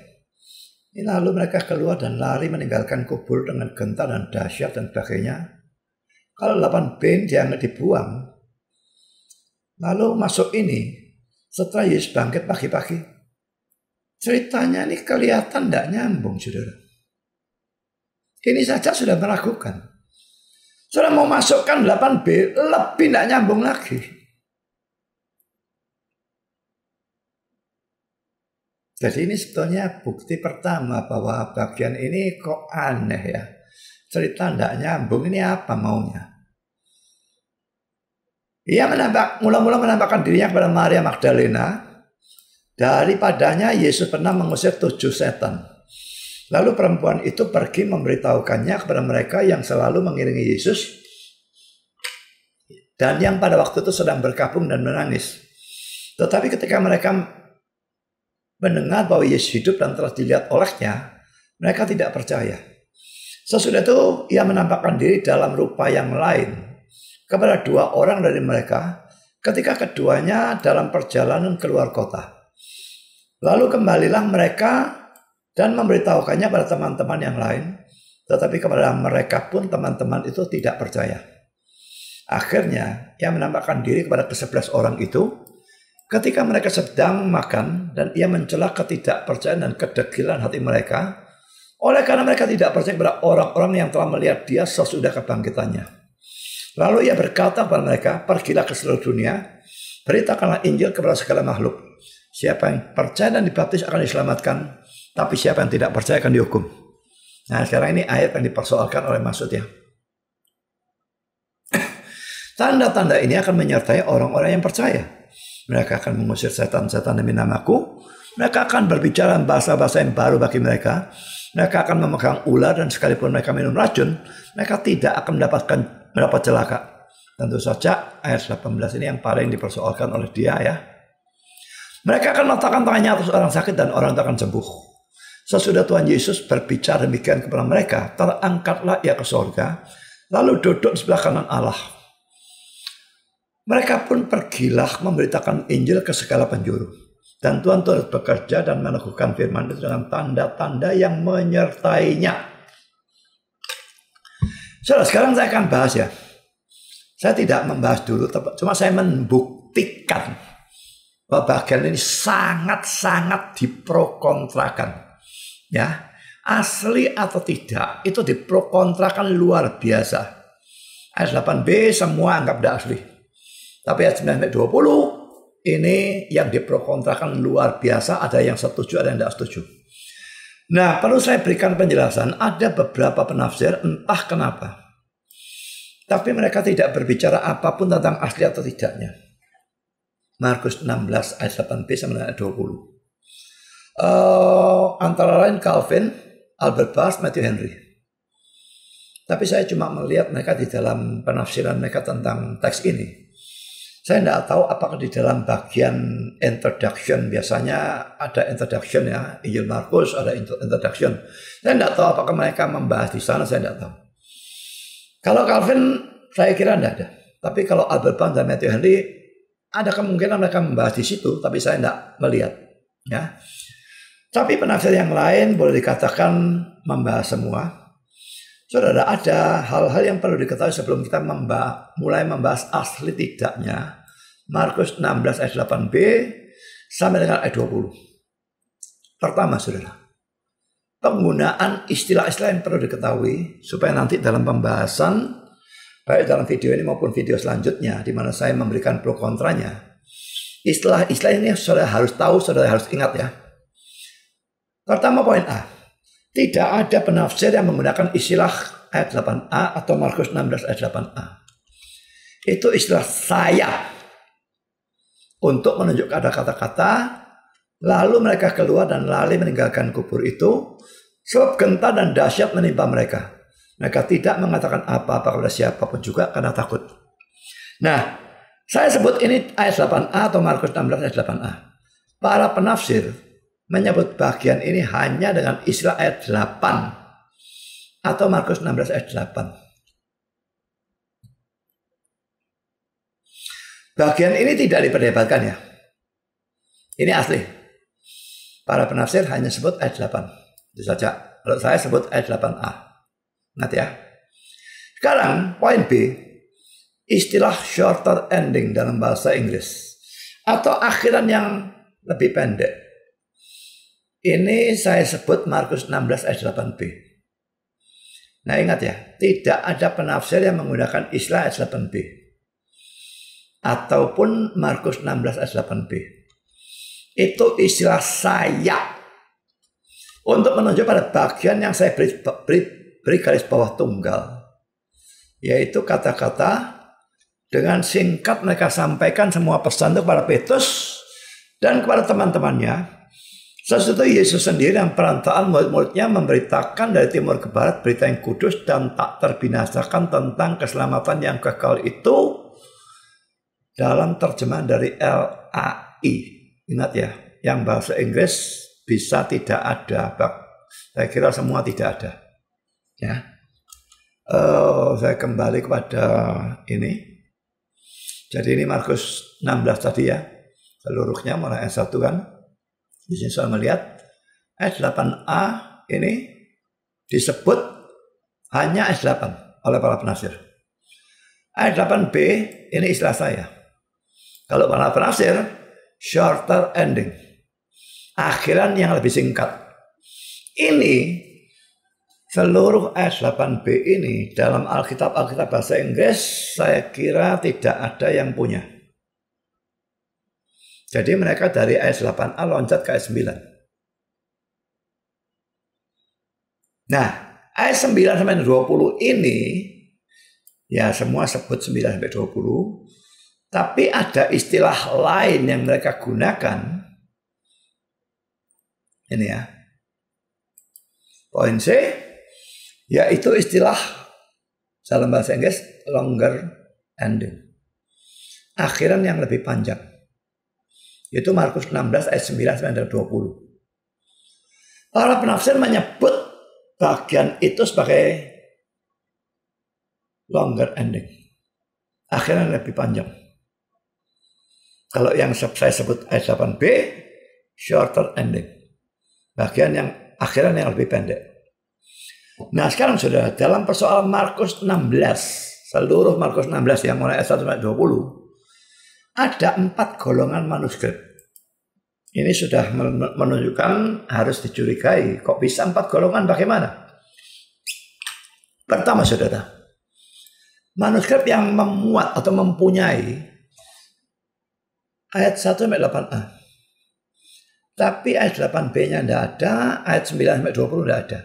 Ini lalu mereka keluar dan lari meninggalkan kubur dengan gentar dan dahsyat dan sebagainya. Kalau 8b jangan dibuang. Lalu masuk ini, setelah Yesus bangkit pagi-pagi. Ceritanya ini kelihatan tidak nyambung, saudara. Ini saja sudah meragukan. Saudara mau masukkan 8b, lebih tidak nyambung lagi. Jadi ini sebetulnya bukti pertama bahwa bagian ini kok aneh ya. Cerita tidak nyambung, ini apa maunya? Ia mula-mula menampakkan dirinya kepada Maria Magdalena. Daripadanya Yesus pernah mengusir 7 setan. Lalu perempuan itu pergi memberitahukannya kepada mereka yang selalu mengiringi Yesus. Dan yang pada waktu itu sedang berkabung dan menangis. Tetapi ketika mereka mendengar bahwa Yesus hidup dan telah dilihat olehnya, mereka tidak percaya. Sesudah itu ia menampakkan diri dalam rupa yang lain kepada 2 orang dari mereka ketika keduanya dalam perjalanan keluar kota. Lalu kembalilah mereka dan memberitahukannya pada teman-teman yang lain, tetapi kepada mereka pun teman-teman itu tidak percaya. Akhirnya ia menampakkan diri kepada ke-11 orang itu ketika mereka sedang makan, dan ia mencela ketidakpercayaan dan kedegilan hati mereka oleh karena mereka tidak percaya kepada orang-orang yang telah melihat dia sesudah kebangkitannya. Lalu ia berkata kepada mereka, pergilah ke seluruh dunia, beritakanlah Injil kepada segala makhluk. Siapa yang percaya dan dibaptis akan diselamatkan, tapi siapa yang tidak percaya akan dihukum. Nah sekarang ini ayat yang dipersoalkan oleh Masud ya. Tanda-tanda ini akan menyertai orang-orang yang percaya. Mereka akan mengusir setan-setan demi namaku. Mereka akan berbicara bahasa-bahasa yang baru bagi mereka. Mereka akan memegang ular, dan sekalipun mereka minum racun, mereka tidak akan mendapat celaka. Tentu saja ayat 18 ini yang paling dipersoalkan oleh dia ya. Mereka akan meletakkan tangannya atas orang sakit dan orang itu akan sembuh. Sesudah Tuhan Yesus berbicara demikian kepada mereka, terangkatlah ia ke sorga, lalu duduk di sebelah kanan Allah. Mereka pun pergilah memberitakan Injil ke segala penjuru. Dan Tuhan terus bekerja dan meneguhkan firman itu dengan tanda-tanda yang menyertainya. Saudara, sekarang saya akan bahas ya. Saya tidak membahas dulu, cuma saya membuktikan bahwa bagian ini sangat-sangat diprokontrakan. Ya, asli atau tidak, itu diprokontrakan luar biasa. Ayat 8b semua anggap tidak asli. Tapi ayat 9-20 ini yang diprokontrakan luar biasa, ada yang setuju, ada yang tidak setuju. Nah, perlu saya berikan penjelasan, ada beberapa penafsir entah kenapa. Tapi mereka tidak berbicara apapun tentang asli atau tidaknya. Markus 16 ayat 8b sampai ayat 20. Antara lain Calvin, Albert Barth, Matthew Henry. Tapi saya cuma melihat mereka di dalam penafsiran mereka tentang teks ini. Saya tidak tahu apakah di dalam bagian introduction, biasanya ada introduction ya, Injil Markus ada introduction. Saya tidak tahu apakah mereka membahas di sana, saya tidak tahu. Kalau Calvin saya kira tidak ada. Tapi kalau Albert Barth dan Matthew Henry ada kemungkinan mereka membahas di situ, tapi saya tidak melihat. Ya. Tapi penafsir yang lain boleh dikatakan membahas semua. Saudara, ada hal-hal yang perlu diketahui sebelum kita mulai membahas asli tidaknya. Markus 16 ayat 8b sampai dengan ayat 20. Pertama, saudara, penggunaan istilah-istilah yang perlu diketahui supaya nanti dalam pembahasan, baik dalam video ini maupun video selanjutnya, di mana saya memberikan pro kontranya, istilah-istilah ini saudara harus tahu, saudara harus ingat ya. Pertama, poin A. Tidak ada penafsir yang menggunakan istilah ayat 8a atau Markus 16 ayat 8a. Itu istilah saya untuk menunjukkan ada kata-kata, lalu mereka keluar dan lari meninggalkan kubur itu, sebab genta dan dahsyat menimpa mereka. Mereka tidak mengatakan apa-apa kepada siapapun juga karena takut. Nah, saya sebut ini ayat 8a atau Markus 16 ayat 8a. Para penafsir menyebut bagian ini hanya dengan istilah ayat 8 atau Markus 16 ayat 8. Bagian ini tidak diperdebatkan ya. Ini asli. Para penafsir hanya sebut ayat 8. Itu saja. Kalau saya sebut ayat 8a. Ingat ya. Sekarang poin B. Istilah shorter ending dalam bahasa Inggris. Atau akhiran yang lebih pendek. Ini saya sebut Markus 16 ayat 8b. Nah ingat ya. Tidak ada penafsir yang menggunakan istilah ayat 8b. Ataupun Markus 16 ayat 8b. Itu istilah saya. Untuk menunjuk pada bagian yang saya beri garis bawah tunggal. Yaitu kata-kata dengan singkat mereka sampaikan semua pesan itu kepada Petrus dan kepada teman-temannya. Sesudah Yesus sendiri yang perantaraan murid-muridnya memberitakan dari timur ke barat berita yang kudus dan tak terbinasakan tentang keselamatan yang kekal itu dalam terjemahan dari LAI. Ingat ya, yang bahasa Inggris bisa tidak ada. Saya kira semua tidak ada. Ya, saya kembali kepada ini. Jadi ini Markus 16 tadi ya, seluruhnya mulai ayat 1 kan. Di sini saya melihat ayat 8a ini disebut hanya ayat 8 oleh para penafsir. Ayat 8b ini istilah saya. Kalau para penafsir, shorter ending. Akhiran yang lebih singkat. Ini seluruh ayat 8b ini dalam Alkitab bahasa Inggris saya kira tidak ada yang punya. Jadi mereka dari ayat 8a loncat ke ayat 9. Nah, ayat 9 sampai 20 ini ya semua sebut 9 sampai 20. Tapi ada istilah lain yang mereka gunakan. Ini ya. Poin C yaitu istilah dalam bahasa Inggris longer ending. Akhiran yang lebih panjang. Itu Markus 16 ayat 9 sampai 20. Para penafsir menyebut bagian itu sebagai longer ending. Akhiran yang lebih panjang. Kalau yang saya sebut ayat 8b, shorter ending. Bagian yang akhiran yang lebih pendek. Nah sekarang sudah dalam persoalan Markus 16, seluruh Markus 16 yang mulai ayat 1 sampai 20, ada 4 golongan manuskrip. Ini sudah menunjukkan harus dicurigai. Kok bisa 4 golongan? Bagaimana? Pertama saudara, manuskrip yang memuat atau mempunyai ayat 1 sampai 8a. Tapi ayat 8b-nya tidak ada, ayat 9 sampai 20 tidak ada.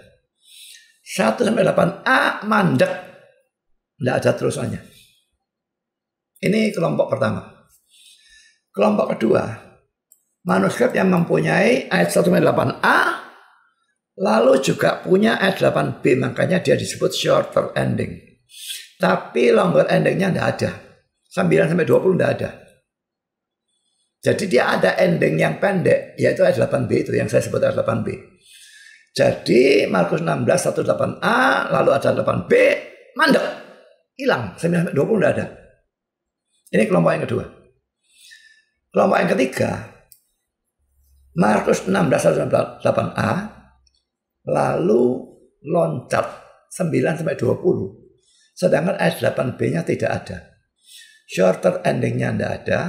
1 sampai 8a mandek, tidak ada terusannya. Ini kelompok pertama. Kelompok kedua, manuskrip yang mempunyai ayat 1 sampai 8a, lalu juga punya ayat 8b, makanya dia disebut shorter ending. Tapi longer endingnya tidak ada. 9 sampai 20 tidak ada. Jadi dia ada ending yang pendek, yaitu ayat 8b itu yang saya sebut ayat 8b. Jadi Markus 16 1-8a, lalu ada 8b, mandek, hilang. 9 sampai 20 tidak ada. Ini kelompok yang kedua. Kelompok yang ketiga, Markus 16 8a, lalu loncat 9 sampai 20. Sedangkan ayat 8b-nya tidak ada. Shorter ending-nya tidak ada,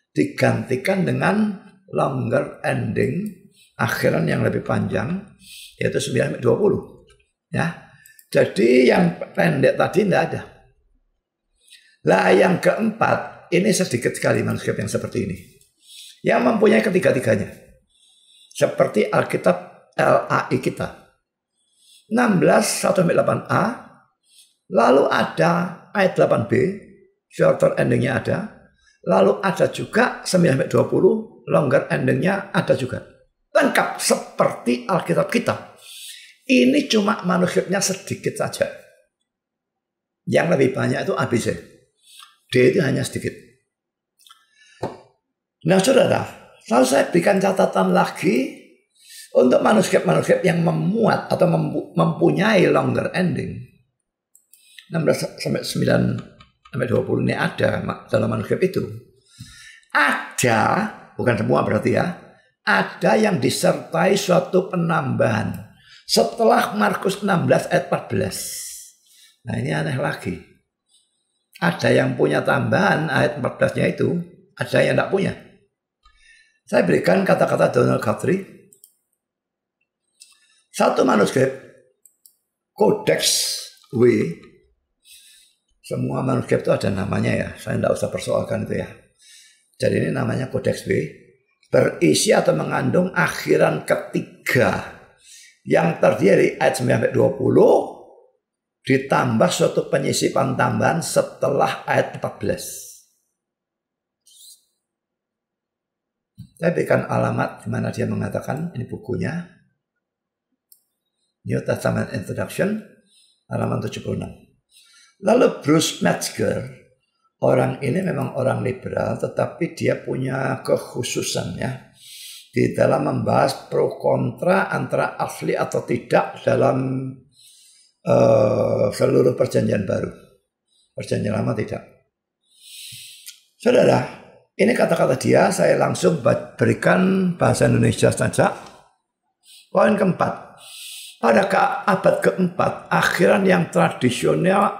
digantikan dengan longer ending akhiran yang lebih panjang, yaitu 9-20. Ya. Jadi yang pendek tadi tidak ada. Lah yang keempat, ini sedikit sekali manuskrip yang seperti ini. Yang mempunyai ketiga-tiganya. Seperti Alkitab LAI kita. 16:1-8a. Lalu ada ayat 8b. Shorter endingnya ada. Lalu ada juga 9-20, longer endingnya ada juga. Lengkap seperti Alkitab kita. Ini cuma manuskripnya sedikit saja. Yang lebih banyak itu ABC. D itu hanya sedikit. Nah saudara, lalu saya berikan catatan lagi untuk manuskrip-manuskrip yang memuat atau mempunyai longer ending. 16-9-20 ini ada dalam manuskrip itu. Ada, bukan semua berarti ya, ada yang disertai suatu penambahan setelah Markus 16 ayat 14. Nah ini aneh lagi. Ada yang punya tambahan ayat 14-nya itu, ada yang tidak punya. Saya berikan kata-kata Donald Guthrie. Satu manuskrip Codex W. Semua manuskrip itu ada namanya ya. Saya tidak usah persoalkan itu ya. Jadi ini namanya Codex W. Berisi atau mengandung akhiran ketiga yang terdiri ayat 9-20 ditambah suatu penyisipan tambahan setelah ayat 14. Saya berikan alamat di mana dia mengatakan ini bukunya. New Testament Introduction, halaman 76. Lalu Bruce Metzger, orang ini memang orang liberal, tetapi dia punya kekhususan ya di dalam membahas pro kontra antara asli atau tidak dalam seluruh perjanjian baru. Perjanjian lama tidak. Saudara, ini kata-kata dia, saya langsung berikan bahasa Indonesia saja. Poin keempat. Pada abad keempat, akhiran yang tradisional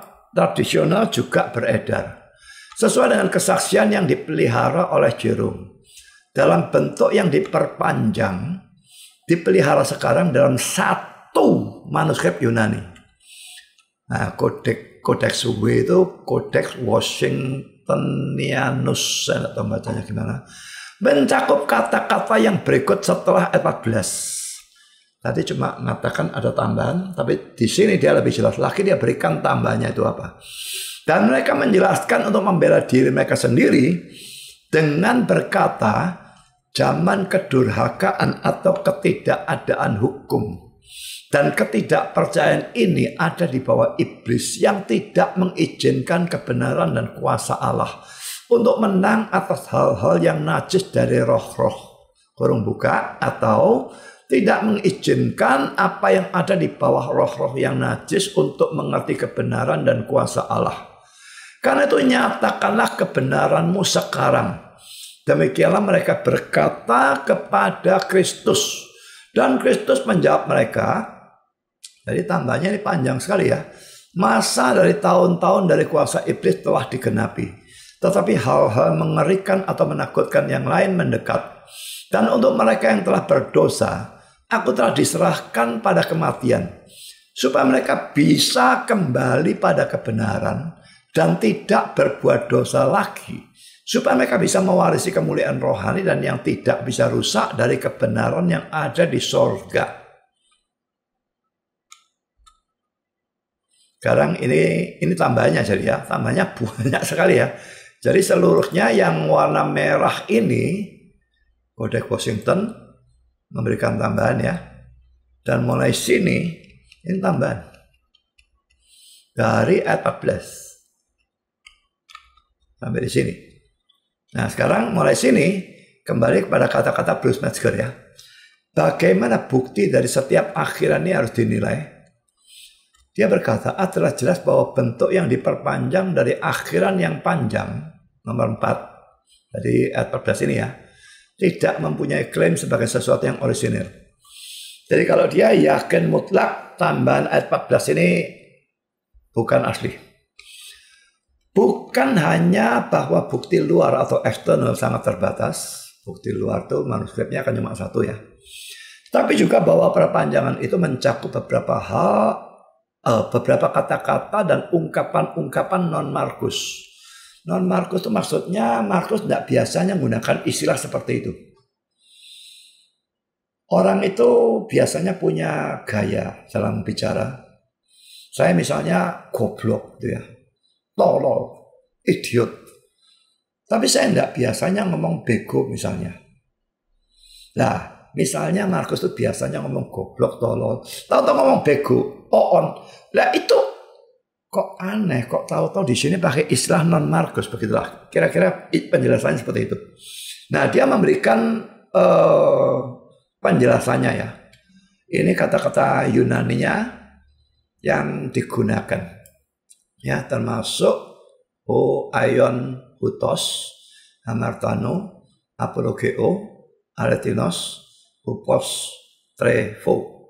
juga beredar. Sesuai dengan kesaksian yang dipelihara oleh Jerome. Dalam bentuk yang diperpanjang, dipelihara sekarang dalam satu manuskrip Yunani. Nah, Codex W itu Codex Washingtonianus, saya tidak tahu bacanya gimana. Mencakup kata-kata yang berikut setelah ayat 14. Tadi cuma mengatakan ada tambahan, tapi di sini dia lebih jelas lagi, dia berikan tambahannya itu apa. Dan mereka menjelaskan untuk membela diri mereka sendiri dengan berkata, zaman kedurhakaan atau ketidakadaan hukum dan ketidakpercayaan ini ada di bawah iblis yang tidak mengizinkan kebenaran dan kuasa Allah untuk menang atas hal-hal yang najis dari roh-roh kurung buka, atau tidak mengizinkan apa yang ada di bawah roh-roh yang najis untuk mengerti kebenaran dan kuasa Allah. Karena itu nyatakanlah kebenaranmu sekarang. Demikianlah mereka berkata kepada Kristus. Dan Kristus menjawab mereka. Jadi tambahnya ini panjang sekali ya. Masa dari tahun-tahun dari kuasa iblis telah digenapi. Tetapi hal-hal mengerikan atau menakutkan yang lain mendekat. Dan untuk mereka yang telah berdosa, aku telah diserahkan pada kematian, supaya mereka bisa kembali pada kebenaran dan tidak berbuat dosa lagi, supaya mereka bisa mewarisi kemuliaan rohani dan yang tidak bisa rusak dari kebenaran yang ada di sorga. Sekarang ini tambahannya jadi ya, tambahnya banyak sekali ya. Jadi seluruhnya yang warna merah ini Codex Washington memberikan tambahan ya. Dan mulai sini ini tambahan. Dari ayat 14 sampai di sini. Nah, sekarang mulai sini kembali kepada kata-kata Bruce Metzger ya. Bagaimana bukti dari setiap akhiran ini harus dinilai? Dia berkata, adalah jelas bahwa bentuk yang diperpanjang dari akhiran yang panjang, nomor 4, dari ayat 14 ini ya, tidak mempunyai klaim sebagai sesuatu yang orisinil. Jadi kalau dia yakin mutlak tambahan ayat 14 ini bukan asli. Bukan hanya bahwa bukti luar atau eksternal sangat terbatas. Bukti luar itu manuskripnya kan cuma satu ya. Tapi juga bahwa perpanjangan itu mencakup beberapa hal, beberapa kata-kata dan ungkapan-ungkapan non-Markus. Non-Markus itu maksudnya Markus tidak biasanya menggunakan istilah seperti itu. Orang itu biasanya punya gaya dalam bicara. Saya misalnya goblok gitu ya, tolol, idiot. Tapi saya tidak biasanya ngomong bego misalnya. Nah, misalnya Markus itu biasanya ngomong goblok, tolol, tahu-tahu ngomong bego, oon. Lah itu kok aneh, kok tahu-tahu di sini pakai istilah non Markus, begitulah. Kira-kira penjelasannya seperti itu. Nah, dia memberikan penjelasannya ya. Ini kata-kata Yunaninya yang digunakan. Ya, termasuk aion hutos, hamartano, apologeo, aretinos, upos, trevo.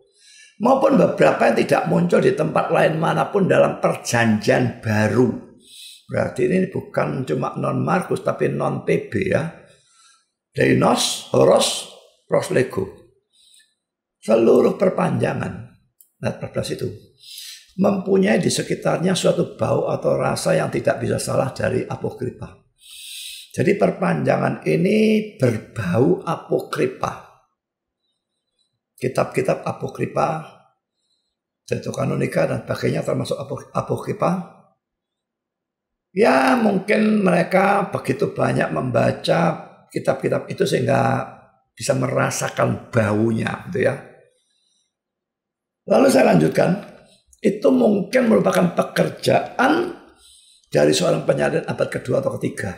Maupun beberapa yang tidak muncul di tempat lain manapun dalam perjanjian baru. Berarti ini bukan cuma non Markus tapi non PB ya. Deinos, horos, proslego. Seluruh perpanjangan ayat 14 itu mempunyai di sekitarnya suatu bau atau rasa yang tidak bisa salah dari apokripa. Jadi perpanjangan ini berbau apokripa. Kitab-kitab apokripa, Deuterokanonika dan sebagainya termasuk apokripa. Ya mungkin mereka begitu banyak membaca kitab-kitab itu sehingga bisa merasakan baunya gitu ya. Lalu saya lanjutkan, itu mungkin merupakan pekerjaan dari seorang penyalin abad kedua atau ketiga.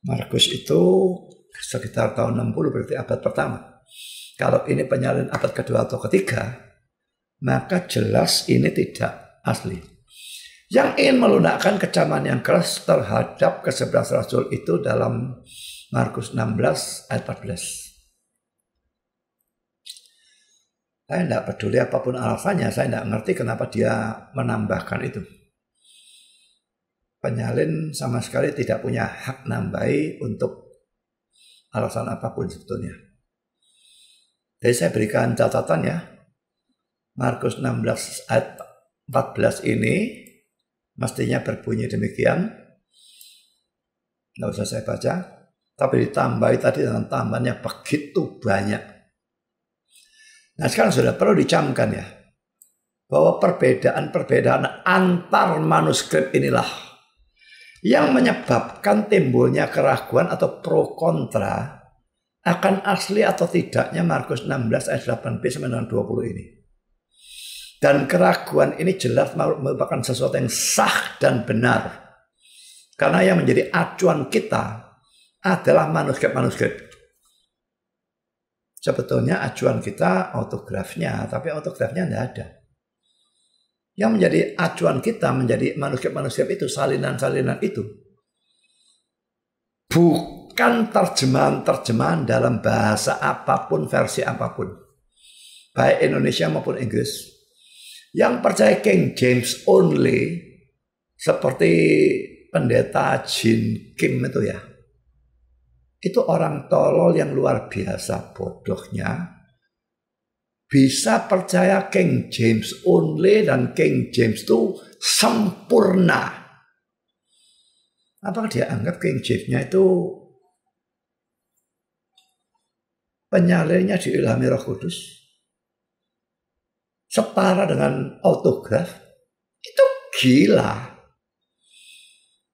Markus itu sekitar tahun 60 berarti abad pertama. Kalau ini penyalin abad kedua atau ketiga, maka jelas ini tidak asli. Yang ingin melunakkan kecaman yang keras terhadap ke-11 rasul itu dalam Markus 16 ayat 14. Saya tidak peduli apapun alasannya, saya tidak mengerti kenapa dia menambahkan itu. Penyalin sama sekali tidak punya hak nambahi untuk alasan apapun sebetulnya. Jadi saya berikan catatan ya. Markus 16 ayat 14 ini mestinya berbunyi demikian. Tidak usah saya baca. Tapi ditambahi tadi dengan tambahannya begitu banyak. Nah sekarang sudah perlu dicamkan ya. Bahwa perbedaan-perbedaan antar manuskrip inilah yang menyebabkan timbulnya keraguan atau pro kontra akan asli atau tidaknya Markus 16 ayat 8b sampai dengan 20 ini. Dan keraguan ini jelas merupakan sesuatu yang sah dan benar. Karena yang menjadi acuan kita adalah manuskrip-manuskrip. Sebetulnya acuan kita autografnya, tapi autografnya tidak ada. Yang menjadi acuan kita menjadi manuskrip-manuskrip itu, salinan-salinan itu. Bukan terjemahan-terjemahan dalam bahasa apapun, versi apapun. Baik Indonesia maupun Inggris. Yang percaya King James only, seperti pendeta Jin Kim itu ya. Itu orang tolol yang luar biasa bodohnya. Bisa percaya King James only dan King James itu sempurna. Apakah dia anggap King James-nya itu penyalinnya diilhami Roh Kudus? Setara dengan autograf? Itu gila.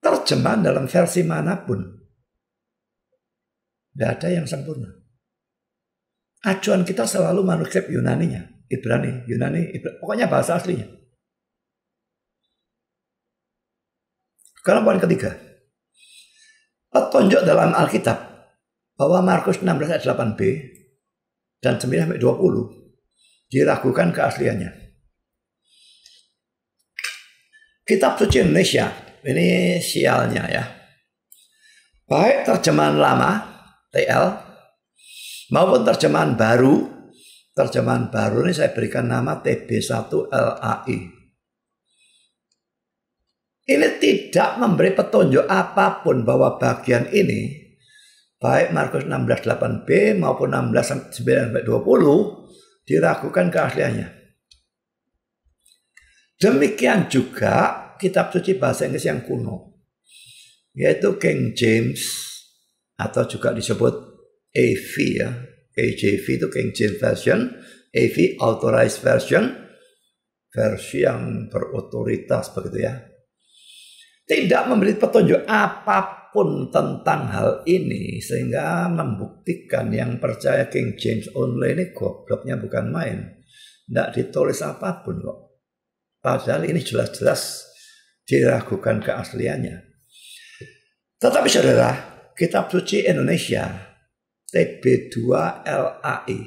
Terjemahan dalam versi manapun. Tidak ada yang sempurna. Acuan kita selalu manuskrip Yunaninya. Ibrani, Yunani, pokoknya bahasa aslinya. Sekarang poin ketiga. Petunjuk dalam Alkitab bahwa Markus 16 ayat 8b dan 9 sampai 20 diragukan keasliannya. Kitab Suci Indonesia, ini sialnya ya. Baik terjemahan lama TL maupun terjemahan baru ini saya berikan nama TB1LAI. Ini tidak memberi petunjuk apapun bahwa bagian ini baik Markus 16:8b maupun 16:9-20 diragukan keasliannya. Demikian juga kitab suci bahasa Inggris yang kuno, yaitu King James atau juga disebut AV ya. KJV itu King James Version, AV Authorized Version, versi yang berotoritas begitu ya. Tidak memberi petunjuk apapun tentang hal ini, sehingga membuktikan yang percaya King James only ini gobloknya bukan main. Tidak ditulis apapun kok. Padahal ini jelas-jelas diragukan keasliannya. Tetapi saudara, kitab suci Indonesia TB2LAI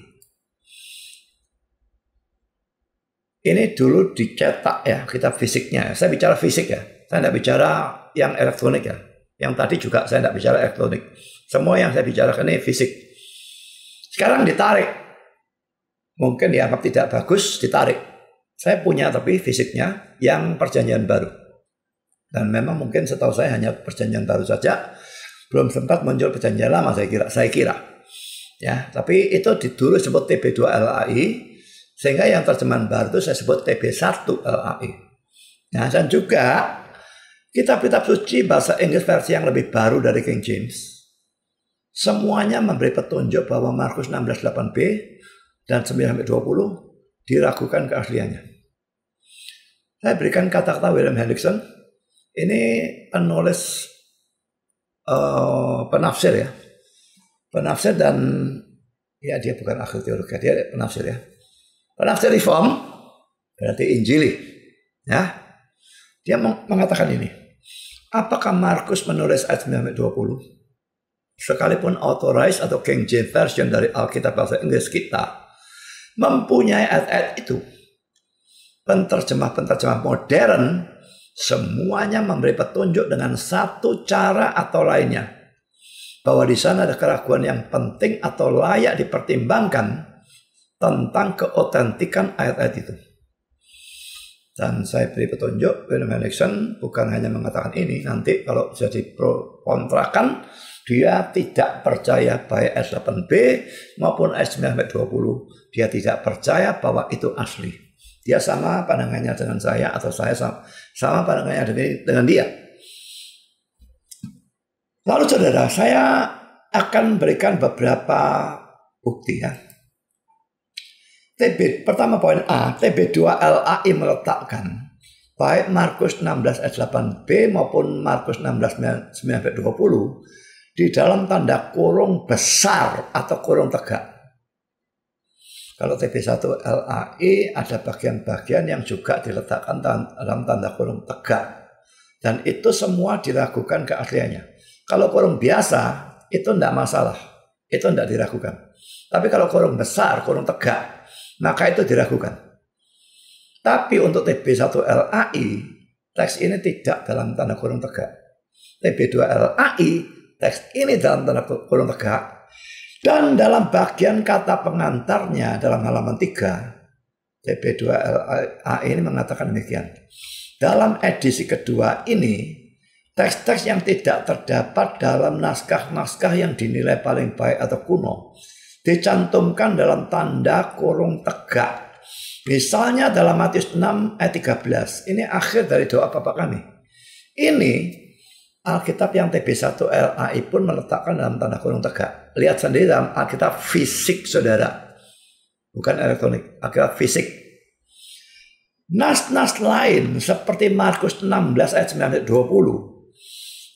ini dulu dicetak ya, kitab fisiknya. Saya bicara fisik ya, saya tidak bicara yang elektronik ya. Yang tadi juga saya tidak bicara elektronik. Semua yang saya bicarakan ini fisik. Sekarang ditarik. Mungkin dianggap tidak bagus, ditarik. Saya punya tapi fisiknya yang perjanjian baru. Dan memang mungkin setahu saya hanya perjanjian baru saja. Belum sempat muncul perjanjian lama saya kira. Ya, tapi itu dulu disebut TB2LAI. Sehingga yang terjemahan baru itu saya sebut TB1LAI. Nah, dan juga kitab-kitab suci bahasa Inggris versi yang lebih baru dari King James, semuanya memberi petunjuk bahwa Markus 16:8b dan 9-20 diragukan keasliannya. Saya berikan kata-kata William Hendriksen. Ini penulis penafsir ya. Penafsir dan ya dia bukan ahli teologi, dia penafsir ya. Penafsir Reform berarti Injili. Ya. Dia mengatakan ini. Apakah Markus menulis ayat 9-20? Sekalipun authorized atau King James Version dari Alkitab bahasa Inggris kita mempunyai ayat-ayat itu. Penterjemah-penterjemah modern semuanya memberi petunjuk dengan satu cara atau lainnya. Bahwa di sana ada keraguan yang penting atau layak dipertimbangkan tentang keotentikan ayat-ayat itu. Dan saya beri petunjuk, William Hendriksen bukan hanya mengatakan ini, nanti kalau jadi pro kontrakan, dia tidak percaya baik ayat 8b maupun ayat 9-20. Dia tidak percaya bahwa itu asli. Dia sama pandangannya dengan saya, atau saya sama pandangannya dengan dia. Lalu saudara, saya akan berikan beberapa bukti ya. Pertama poin A, TB2LAI meletakkan baik Markus 16 ayat 8b maupun Markus 16-9-20 di dalam tanda kurung besar atau kurung tegak. Kalau TB1LAI ada bagian-bagian yang juga diletakkan dalam tanda kurung tegak. Dan itu semua diragukan keasliannya. Kalau kurung biasa itu tidak masalah. Itu tidak diragukan. Tapi kalau kurung besar, kurung tegak, maka itu diragukan. Tapi untuk TB1LAI, teks ini tidak dalam tanda kurung tegak. TB2LAI, teks ini dalam tanda kurung tegak. Dan dalam bagian kata pengantarnya dalam halaman 3, TB2LAI ini mengatakan demikian. Dalam edisi kedua ini, teks-teks yang tidak terdapat dalam naskah-naskah yang dinilai paling baik atau kuno dicantumkan dalam tanda kurung tegak. Misalnya dalam Matius 6 ayat 13. Ini akhir dari doa Bapa kami. Ini Alkitab yang TB1LAI pun meletakkan dalam tanda kurung tegak. Lihat sendiri dalam Alkitab fisik saudara. Bukan elektronik, Alkitab fisik. Nas-nas lain seperti Markus 16 ayat 9-20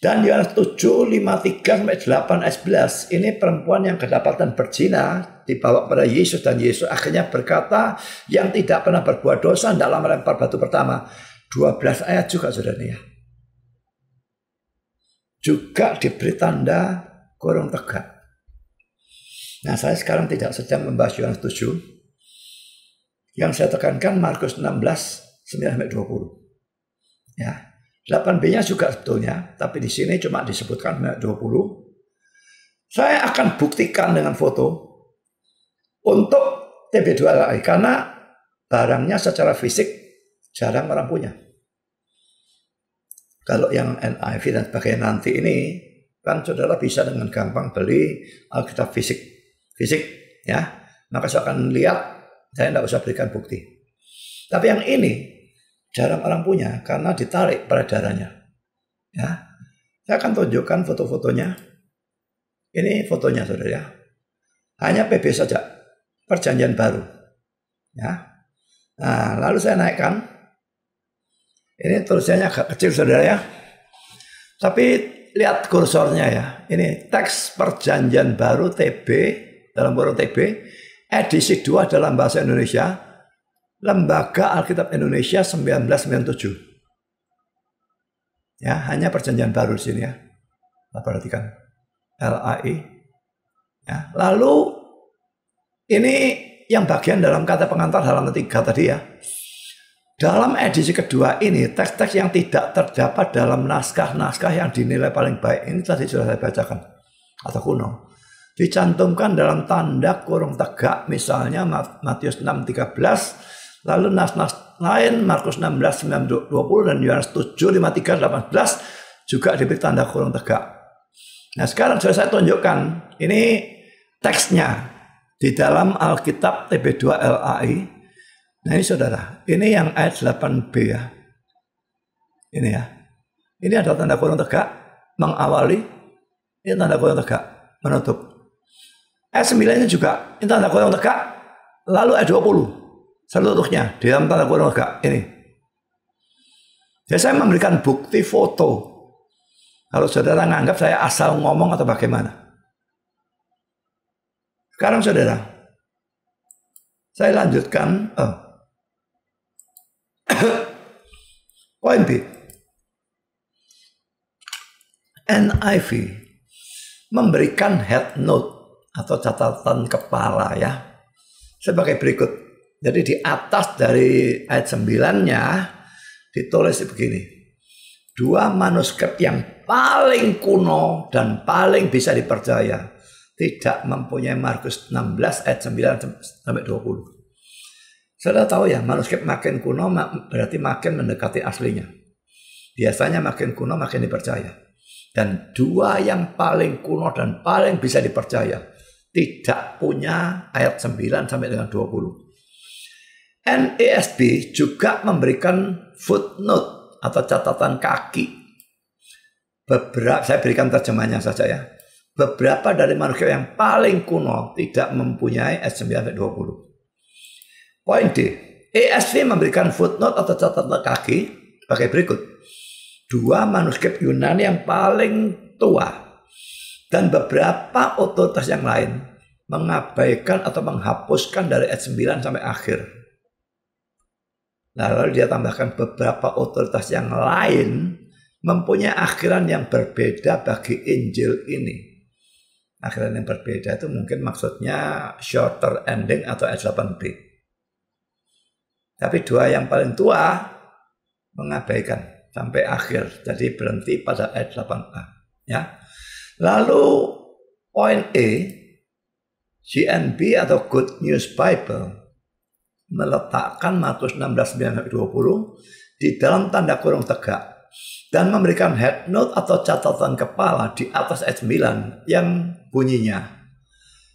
dan Yohanes 7:53-8 ayat 11. Ini perempuan yang kedapatan berzina dibawa kepada Yesus dan Yesus akhirnya berkata yang tidak pernah berbuat dosa dalam melempar batu pertama. 12 ayat juga saudara ya. Juga diberi tanda kurung tegak. Nah, saya sekarang tidak sedang membahas Yohanes 7. Yang saya tekankan Markus 16, 9-20. Ya, 8b-nya juga sebetulnya, tapi di sini cuma disebutkan 20. Saya akan buktikan dengan foto untuk TB2LAI karena barangnya secara fisik jarang orang punya. Kalau yang NIV dan sebagainya nanti ini Kan saudara bisa dengan gampang beli Alkitab fisik ya. Maka saya akan lihat, saya tidak usah berikan bukti. Tapi yang ini jarang orang punya karena ditarik peredarannya. Ya, saya akan tunjukkan foto-fotonya. Ini fotonya saudara ya. Hanya PB saja, Perjanjian Baru. Ya. Nah, lalu saya naikkan. Ini tulisannya agak kecil saudara ya. Tapi lihat kursornya ya. Ini teks Perjanjian Baru TB dalam kurung TB. Edisi 2 dalam bahasa Indonesia, Lembaga Alkitab Indonesia 1997. Ya, hanya Perjanjian Baru di sini ya. Perhatikan LAI. Ya, lalu ini yang bagian dalam kata pengantar halaman 3 tadi ya. Dalam edisi kedua ini teks-teks yang tidak terdapat dalam naskah-naskah yang dinilai paling baik ini tadi sudah saya bacakan atau kuno. Dicantumkan dalam tanda kurung tegak, misalnya Matius 6:13, lalu nas-nas lain Markus 16:9-20 dan Yohanes 7:53-18 juga diberi tanda kurung tegak. Nah sekarang sudah saya tunjukkan ini teksnya di dalam Alkitab TB2 LAI. Nah ini saudara, ini yang ayat 8b ya. Ini ya. Ini ada tanda kurung tegak mengawali, ini tanda kurung tegak menutup. Ayat 9-nya juga, ini tanda kurung tegak, lalu ayat 20, seluruhnya di dalam tanda kurung tegak, ini. Jadi saya memberikan bukti foto. Kalau saudara menganggap saya asal ngomong atau bagaimana. Sekarang saudara, saya lanjutkan. Poin B. NIV memberikan head note atau catatan kepala ya sebagai berikut. Jadi di atas dari ayat 9-nya ditulis begini. 2 manuskrip yang paling kuno dan paling bisa dipercaya tidak mempunyai Markus 16 ayat 9-20. Saudara tahu ya, manuskrip makin kuno berarti makin mendekati aslinya. Biasanya makin kuno makin dipercaya. Dan 2 yang paling kuno dan paling bisa dipercaya tidak punya ayat 9 sampai dengan 20. NASB juga memberikan footnote atau catatan kaki. Saya berikan terjemahannya saja ya. Beberapa dari manuskrip yang paling kuno tidak mempunyai ayat 9 sampai 20. Poin D. ESV memberikan footnote atau catatan kaki sebagai berikut. 2 manuskrip Yunani yang paling tua dan beberapa otoritas yang lain mengabaikan atau menghapuskan dari ayat 9 sampai akhir. Lalu dia tambahkan beberapa otoritas yang lain mempunyai akhiran yang berbeda bagi Injil ini. Akhiran yang berbeda itu mungkin maksudnya shorter ending atau ayat 8b. Tapi 2 yang paling tua mengabaikan sampai akhir. Jadi berhenti pada ayat 8a. Ya. Lalu poin E, GNB atau Good News Bible meletakkan Matius 16:9-20 di dalam tanda kurung tegak dan memberikan head note atau catatan kepala di atas ayat 9 yang bunyinya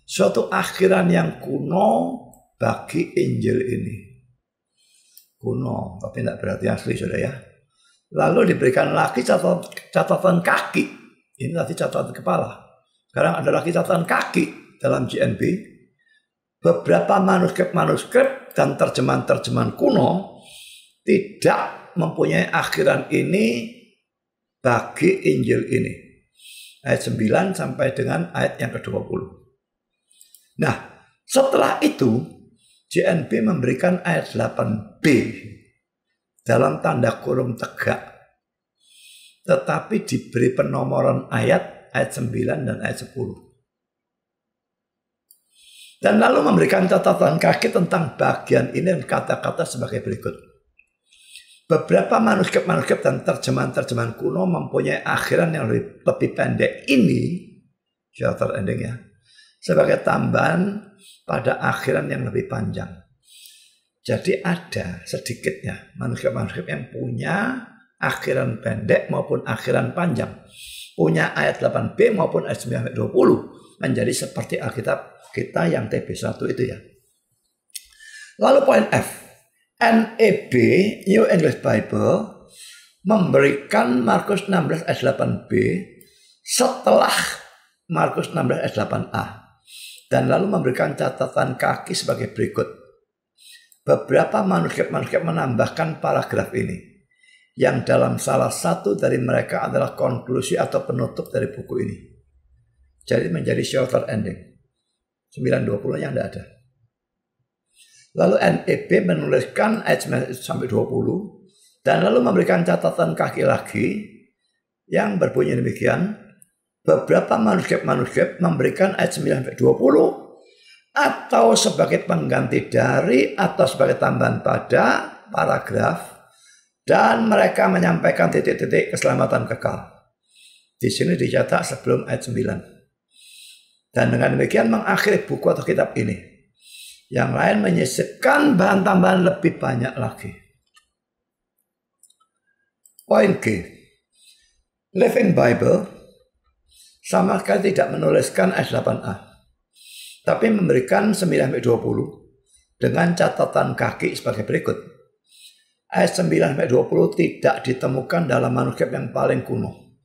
suatu akhiran yang kuno bagi Injil ini. Kuno, tapi tidak berarti asli sudah ya. Lalu diberikan lagi catatan kaki. Ini tadi catatan kepala. Sekarang ada lagi catatan kaki dalam GNB. Beberapa manuskrip dan terjemahan-terjemahan kuno tidak mempunyai akhiran ini bagi Injil ini. Ayat 9 sampai dengan ayat yang ke-20. Nah, setelah itu GNB memberikan ayat 8b dalam tanda kurung tegak. Tetapi diberi penomoran ayat 9 dan ayat 10. Dan lalu memberikan catatan kaki tentang bagian ini dan kata-kata sebagai berikut. Beberapa manuskrip dan terjemahan-terjemahan kuno mempunyai akhiran yang lebih pendek ini, shorter ending ya, sebagai tambahan pada akhiran yang lebih panjang. Jadi ada sedikitnya manuskrip yang punya akhiran pendek maupun akhiran panjang. punya ayat 8b maupun ayat 9-20 menjadi seperti Alkitab kita yang TB1 itu ya. Lalu poin F, NEB New English Bible memberikan Markus 16 ayat 8b setelah Markus 16 ayat 8a dan lalu memberikan catatan kaki sebagai berikut. Beberapa manuskrip menambahkan paragraf ini yang dalam salah satu dari mereka adalah konklusi atau penutup dari buku ini. Jadi menjadi shorter ending. 9-20 yang tidak ada. Lalu NEB menuliskan ayat 9-20 dan lalu memberikan catatan kaki lagi yang berbunyi demikian. Beberapa manuskrip memberikan ayat 9-20 atau sebagai pengganti dari atau sebagai tambahan pada paragraf. Dan mereka menyampaikan titik-titik keselamatan kekal. Di sini dicatat sebelum ayat 9. Dan dengan demikian mengakhiri buku atau kitab ini. Yang lain menyisipkan bahan tambahan lebih banyak lagi. Poin G. Living Bible sama sekali tidak menuliskan ayat 8a. Tapi memberikan 9-20 dengan catatan kaki sebagai berikut. Ayat 9-20 tidak ditemukan dalam manuskrip yang paling kuno.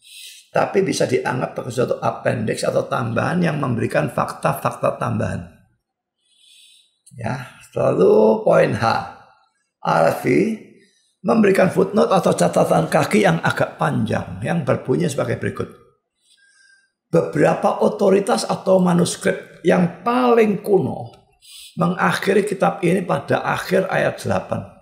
Tapi bisa dianggap sebagai suatu appendix atau tambahan yang memberikan fakta-fakta tambahan. Ya, lalu poin H. RV memberikan footnote atau catatan kaki yang agak panjang yang berbunyi sebagai berikut. Beberapa otoritas atau manuskrip yang paling kuno mengakhiri kitab ini pada akhir ayat 8.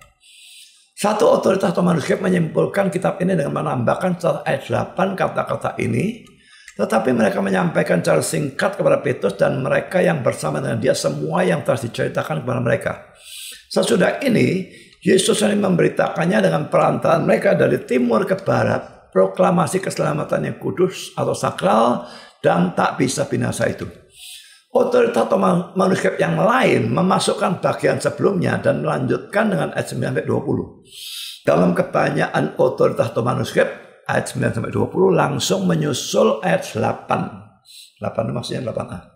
Satu otoritas atau manuskrip menyimpulkan kitab ini dengan menambahkan setelah ayat 8 kata-kata ini. Tetapi mereka menyampaikan secara singkat kepada Petrus dan mereka yang bersama dengan dia semua yang telah diceritakan kepada mereka. Sesudah ini, Yesus ini memberitakannya dengan perantaraan mereka dari timur ke barat. Proklamasi keselamatan yang kudus atau sakral dan tak bisa binasa itu. Otoritas atau manuskrip yang lain memasukkan bagian sebelumnya dan melanjutkan dengan ayat 9-20. Dalam kebanyakan otoritas atau manuskrip, ayat 9-20 langsung menyusul ayat 8. 8 maksudnya 8a.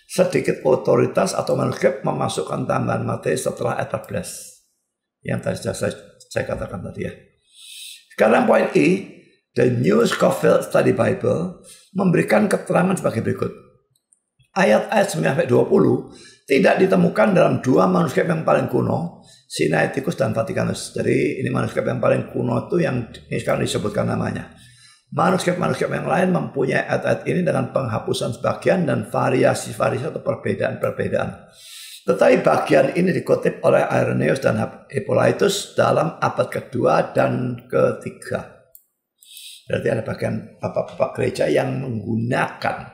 Sedikit otoritas atau manuskrip memasukkan tambahan materi setelah ayat 14. Yang tadi saya katakan tadi ya. Sekarang poin I, The New Scofield Study Bible memberikan keterangan sebagai berikut. Ayat-ayat 9-20 tidak ditemukan dalam dua manuskrip yang paling kuno, Sinaiticus dan Vaticanus. Jadi ini manuskrip yang paling kuno itu yang ini sekarang disebutkan namanya. Manuskrip-manuskrip yang lain mempunyai ayat-ayat ini dengan penghapusan sebagian dan variasi-variasi atau perbedaan-perbedaan. Tetapi bagian ini dikutip oleh Irenaeus dan Hippolytus dalam abad kedua dan ketiga. Berarti ada bagian bapak-bapak gereja yang menggunakan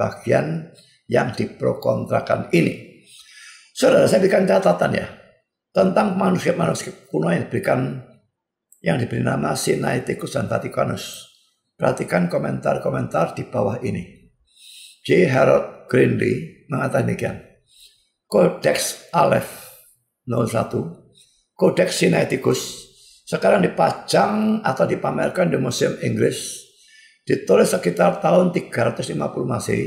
bagian yang diprokontrakan ini. Saudara, saya berikan catatan ya tentang manuskrip-manuskrip kuno yang diberi nama Sinaiticus dan Vaticanus. Perhatikan komentar-komentar di bawah ini. J. Harold Greenlee mengatakan demikian. Codex Aleph 01, Codex Sinaiticus sekarang dipajang atau dipamerkan di Museum Inggris. Ditulis sekitar tahun 350 Masehi.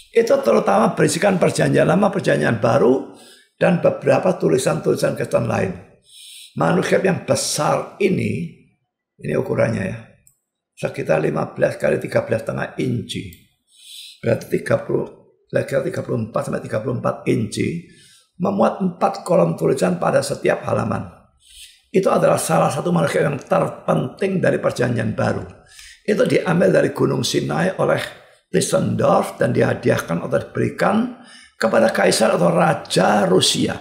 Itu terutama berisikan perjanjian lama, perjanjian baru, dan beberapa tulisan-tulisan Kristen lain. Manuskrip yang besar ini ukurannya ya, sekitar 15 kali 13,5 inci. Berarti 34-34 inci, memuat 4 kolom tulisan pada setiap halaman. Itu adalah salah satu manuskrip yang terpenting dari perjanjian baru. Itu diambil dari Gunung Sinai oleh Liesendorf dan dihadiahkan atau diberikan kepada Kaisar atau Raja Rusia.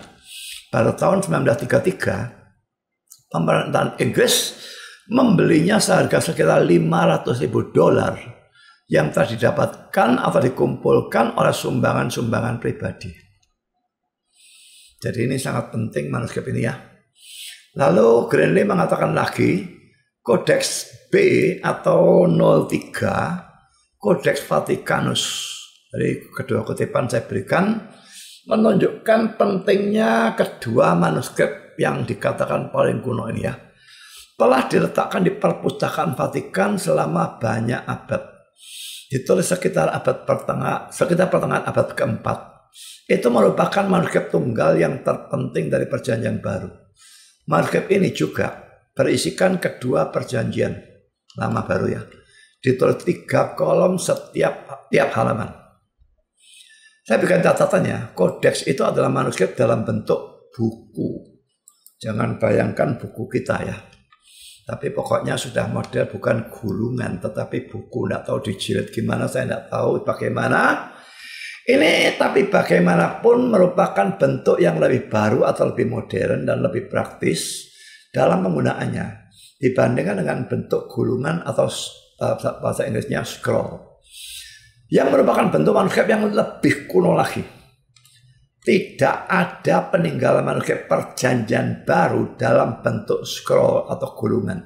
Pada tahun 1933, pemerintahan Inggris membelinya seharga sekitar $500.000 yang telah didapatkan atau dikumpulkan oleh sumbangan-sumbangan pribadi. Jadi ini sangat penting manuskrip ini ya. Lalu Greenlee mengatakan lagi, Codex B atau 03, Codex Vaticanus. Jadi kedua kutipan saya berikan menunjukkan pentingnya kedua manuskrip yang dikatakan paling kuno ini ya. Telah diletakkan di perpustakaan Vatikan selama banyak abad. Ditulis sekitar pertengahan abad keempat. Itu merupakan manuskrip tunggal yang terpenting dari Perjanjian Baru. Manuskrip ini juga berisikan kedua perjanjian lama baru ya. Ditulis 3 kolom tiap halaman. Saya berikan catatannya, kodeks itu adalah manuskrip dalam bentuk buku. Jangan bayangkan buku kita ya. Tapi pokoknya sudah model bukan gulungan, tetapi buku. Tidak tahu dijilid gimana, saya tidak tahu bagaimana. Ini tapi bagaimanapun merupakan bentuk yang lebih baru atau lebih modern dan lebih praktis dalam penggunaannya dibandingkan dengan bentuk gulungan atau bahasa Inggrisnya scroll. Yang merupakan bentuk manuskrip yang lebih kuno lagi. Tidak ada peninggalan manuskrip Perjanjian Baru dalam bentuk scroll atau gulungan.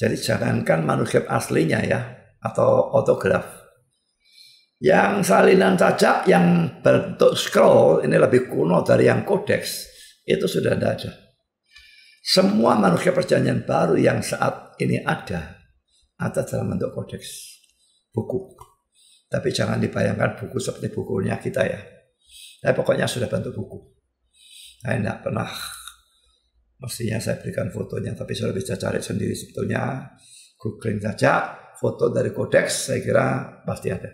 Jadi jangankan manuskrip aslinya ya, atau autograf. Yang salinan saja yang bentuk scroll ini lebih kuno dari yang kodeks, itu sudah tidak ada. Semua manuskrip Perjanjian Baru yang saat ini ada dalam bentuk kodeks, buku. Tapi jangan dibayangkan buku seperti bukunya kita ya. Tapi pokoknya sudah bentuk buku. Saya tidak pernah, mestinya saya berikan fotonya, tapi sudah bisa cari sendiri sebetulnya. Googling saja foto dari kodeks, saya kira pasti ada.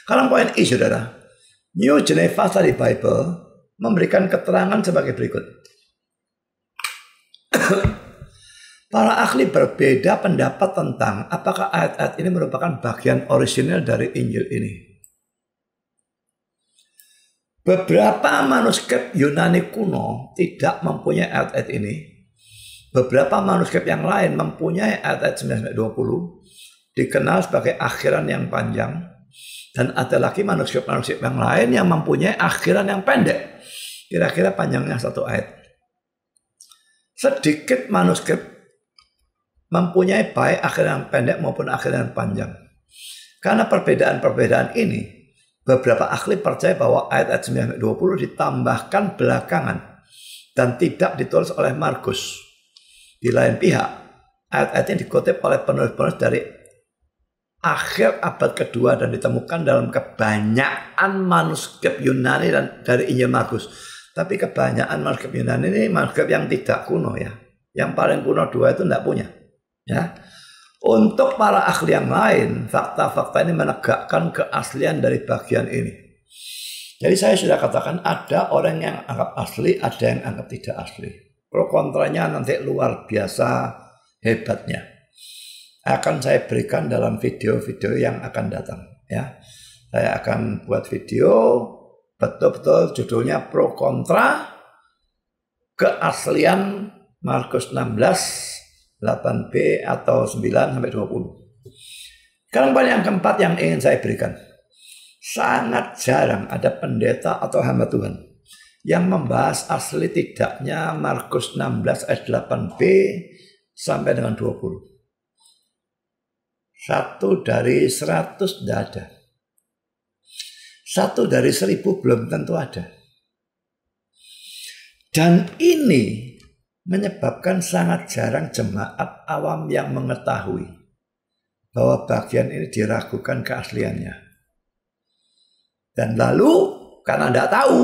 Kalau poin I, saudara, New Geneva Study Bible memberikan keterangan sebagai berikut. Para ahli berbeda pendapat tentang apakah ayat-ayat ini merupakan bagian orisinil dari Injil ini. Beberapa manuskrip Yunani kuno tidak mempunyai ayat-ayat ini. Beberapa manuskrip yang lain mempunyai ayat-ayat 19-20, dikenal sebagai akhiran yang panjang. Dan ada lagi manuskrip-manuskrip yang lain yang mempunyai akhiran yang pendek. Kira-kira panjangnya 1 ayat. Sedikit manuskrip mempunyai baik akhiran yang pendek maupun akhiran yang panjang. Karena perbedaan-perbedaan ini, beberapa ahli percaya bahwa ayat-ayat 19-20 ditambahkan belakangan dan tidak ditulis oleh Markus. Di lain pihak, ayat-ayat ini dikutip oleh penulis-penulis dari akhir abad kedua dan ditemukan dalam kebanyakan manuskrip Yunani dan dari Injil Markus. Tapi kebanyakan manuskrip Yunani ini manuskrip yang tidak kuno ya. Yang paling kuno 2 itu tidak punya. Ya. Untuk para ahli yang lain, fakta-fakta ini menegakkan keaslian dari bagian ini. Jadi saya sudah katakan ada orang yang anggap asli, ada yang anggap tidak asli. Pro kontranya nanti luar biasa hebatnya. Akan saya berikan dalam video-video yang akan datang. Ya, saya akan buat video betul-betul judulnya pro kontra keaslian Markus 16 8b atau 9-20. Sekarang poin yang keempat yang ingin saya berikan. Sangat jarang ada pendeta atau hamba Tuhan yang membahas asli tidaknya Markus 16 ayat 8b sampai dengan 20. 1 dari 100 tidak ada. 1 dari 1000 belum tentu ada. Dan ini menyebabkan sangat jarang jemaat awam yang mengetahui bahwa bagian ini diragukan keasliannya. Dan lalu karena tidak tahu,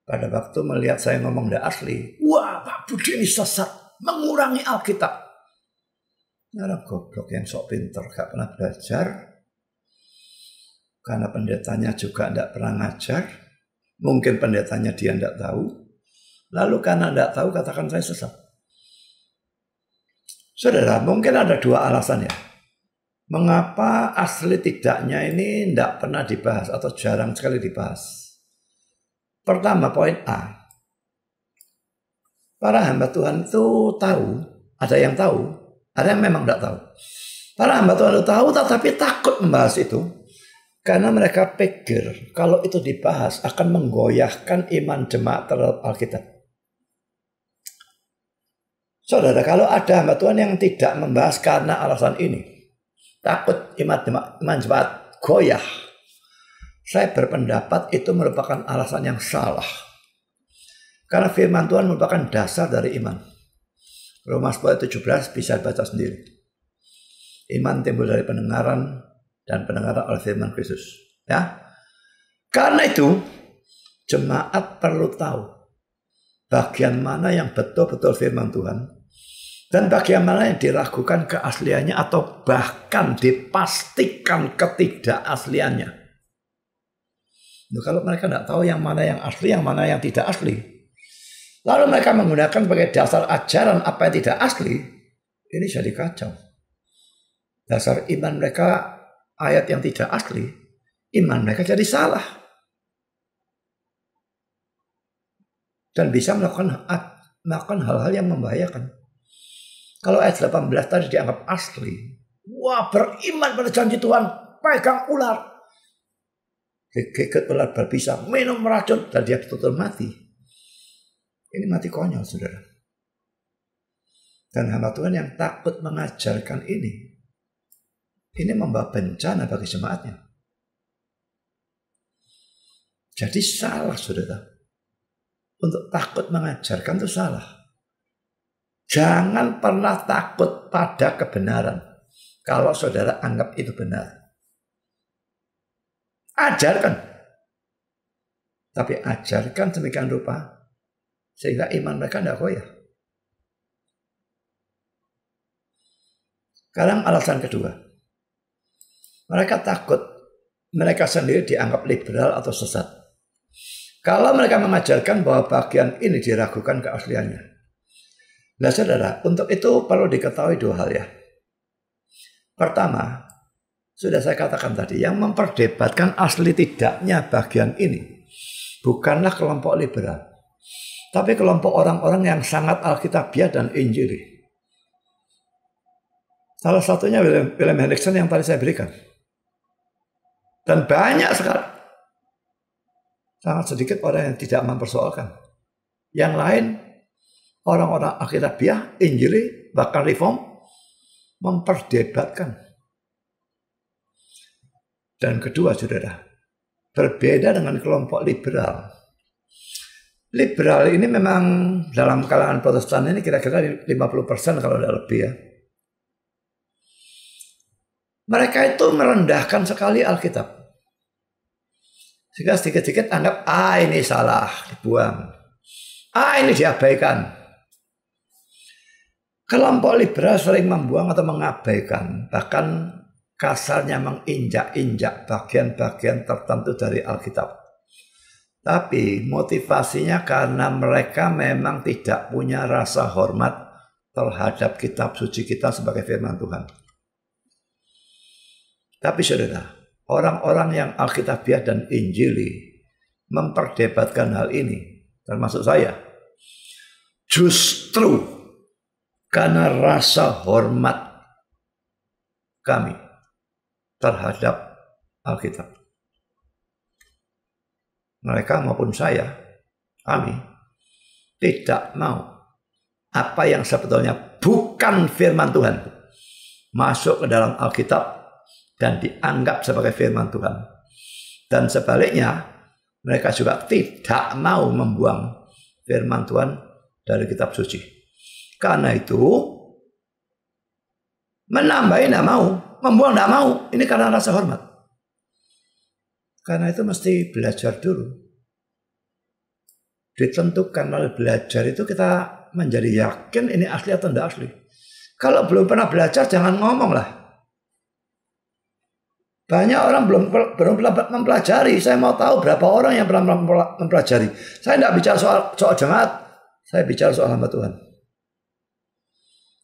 pada waktu melihat saya ngomong tidak asli, wah Pak Budi ini sesat, mengurangi Alkitab. Orang goblok yang sok pinter, gak pernah belajar. Karena pendetanya juga tidak pernah ngajar. Mungkin pendetanya dia tidak tahu. Lalu karena tidak tahu katakan saya sesat. Saudara, mungkin ada 2 alasan ya. Mengapa asli tidaknya ini tidak pernah dibahas atau jarang sekali dibahas. Pertama, poin A. Para hamba Tuhan itu tahu, ada yang tahu. Ada yang memang tidak tahu. Para hamba Tuhan itu tahu tetapi takut membahas itu. Karena mereka pikir kalau itu dibahas akan menggoyahkan iman jemaat terhadap Alkitab. Saudara, kalau ada hamba Tuhan yang tidak membahas karena alasan ini, takut iman jemaat goyah, saya berpendapat itu merupakan alasan yang salah. Karena firman Tuhan merupakan dasar dari iman. Roma 10:17 bisa baca sendiri. Iman timbul dari pendengaran dan pendengaran oleh firman Kristus. Ya. Karena itu jemaat perlu tahu bagian mana yang betul-betul firman Tuhan dan bagian mana yang diragukan keasliannya atau bahkan dipastikan ketidakasliannya. Nah, kalau mereka tidak tahu yang mana yang asli, yang mana yang tidak asli, lalu mereka menggunakan sebagai dasar ajaran apa yang tidak asli, ini jadi kacau. Dasar iman mereka ayat yang tidak asli, iman mereka jadi salah. Dan bisa melakukan hal-hal yang membahayakan. Kalau ayat 18 tadi dianggap asli, wah beriman pada janji Tuhan, pegang ular, digigit ular berbisa, minum racun, dan dia betul-betul mati. Ini mati konyol, saudara. Dan hamba Tuhan yang takut mengajarkan ini membawa bencana bagi jemaatnya. Jadi salah, saudara. Untuk takut mengajarkan itu salah. Jangan pernah takut pada kebenaran. Kalau saudara anggap itu benar. Ajarkan. Tapi ajarkan demikian rupa sehingga iman mereka tidak goyah. Sekarang alasan kedua. Mereka takut mereka sendiri dianggap liberal atau sesat. Kalau mereka mengajarkan bahwa bagian ini diragukan keasliannya. Nah saudara, untuk itu perlu diketahui dua hal ya. Pertama, sudah saya katakan tadi, yang memperdebatkan asli tidaknya bagian ini bukanlah kelompok liberal, tapi kelompok orang-orang yang sangat alkitabiah dan injili. Salah satunya William Hendriksen yang tadi saya berikan. Dan banyak sekali. Sangat sedikit orang yang tidak mempersoalkan. Yang lain, orang-orang alkitabiah, injili, bahkan reform, memperdebatkan. Dan kedua, saudara, berbeda dengan kelompok liberal. Liberal ini memang dalam kalangan Protestan ini kira-kira 50% kalau tidak lebih ya. Mereka itu merendahkan sekali Alkitab. Sehingga sedikit-sedikit anggap, ini salah, dibuang. Ini diabaikan. Kelompok liberal sering membuang atau mengabaikan, bahkan kasarnya menginjak-injak bagian-bagian tertentu dari Alkitab. Tapi motivasinya karena mereka memang tidak punya rasa hormat terhadap kitab suci kita sebagai firman Tuhan. Tapi saudara, orang-orang yang alkitabiah dan injili memperdebatkan hal ini, termasuk saya, justru karena rasa hormat kami terhadap Alkitab. Mereka maupun saya, kami tidak mau apa yang sebetulnya bukan firman Tuhan masuk ke dalam Alkitab dan dianggap sebagai firman Tuhan. Dan sebaliknya, mereka juga tidak mau membuang firman Tuhan dari kitab suci. Karena itu, menambah tidak mau, membuang tidak mau. Ini karena rasa hormat. Karena itu mesti belajar dulu. Ditentukan oleh belajar itu kita menjadi yakin ini asli atau tidak asli. Kalau belum pernah belajar, jangan ngomong lah. Banyak orang belum mempelajari. Saya mau tahu berapa orang yang pernah mempelajari. Saya tidak bicara soal jemaat. Saya bicara soal hamba Tuhan.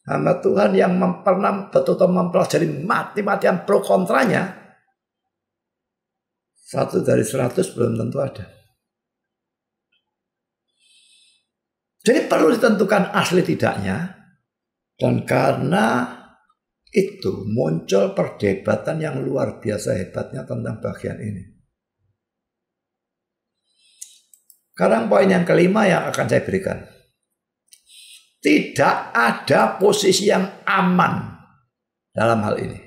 Hamba Tuhan yang pernah betul-betul mempelajari mati-matian pro kontranya. 1 dari 100 belum tentu ada. Jadi perlu ditentukan asli tidaknya. Dan karena itu muncul perdebatan yang luar biasa hebatnya tentang bagian ini. Sekarang poin yang kelima yang akan saya berikan. Tidak ada posisi yang aman dalam hal ini.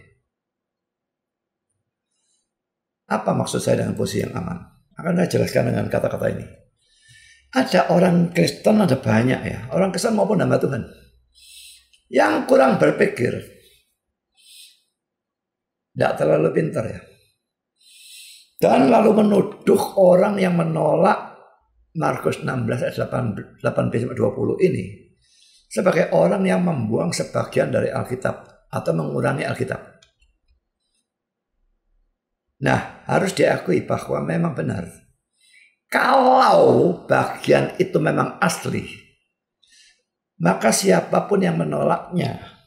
Apa maksud saya dengan posisi yang aman? Akan saya jelaskan dengan kata-kata ini. Ada orang Kristen, ada banyak ya. Orang Kristen maupun hamba Tuhan. Yang kurang berpikir. Tidak terlalu pintar ya. Dan lalu menuduh orang yang menolak Markus 16 ayat 8b-20 ini sebagai orang yang membuang sebagian dari Alkitab atau mengurangi Alkitab. Nah, harus diakui bahwa memang benar. Kalau bagian itu memang asli, maka siapapun yang menolaknya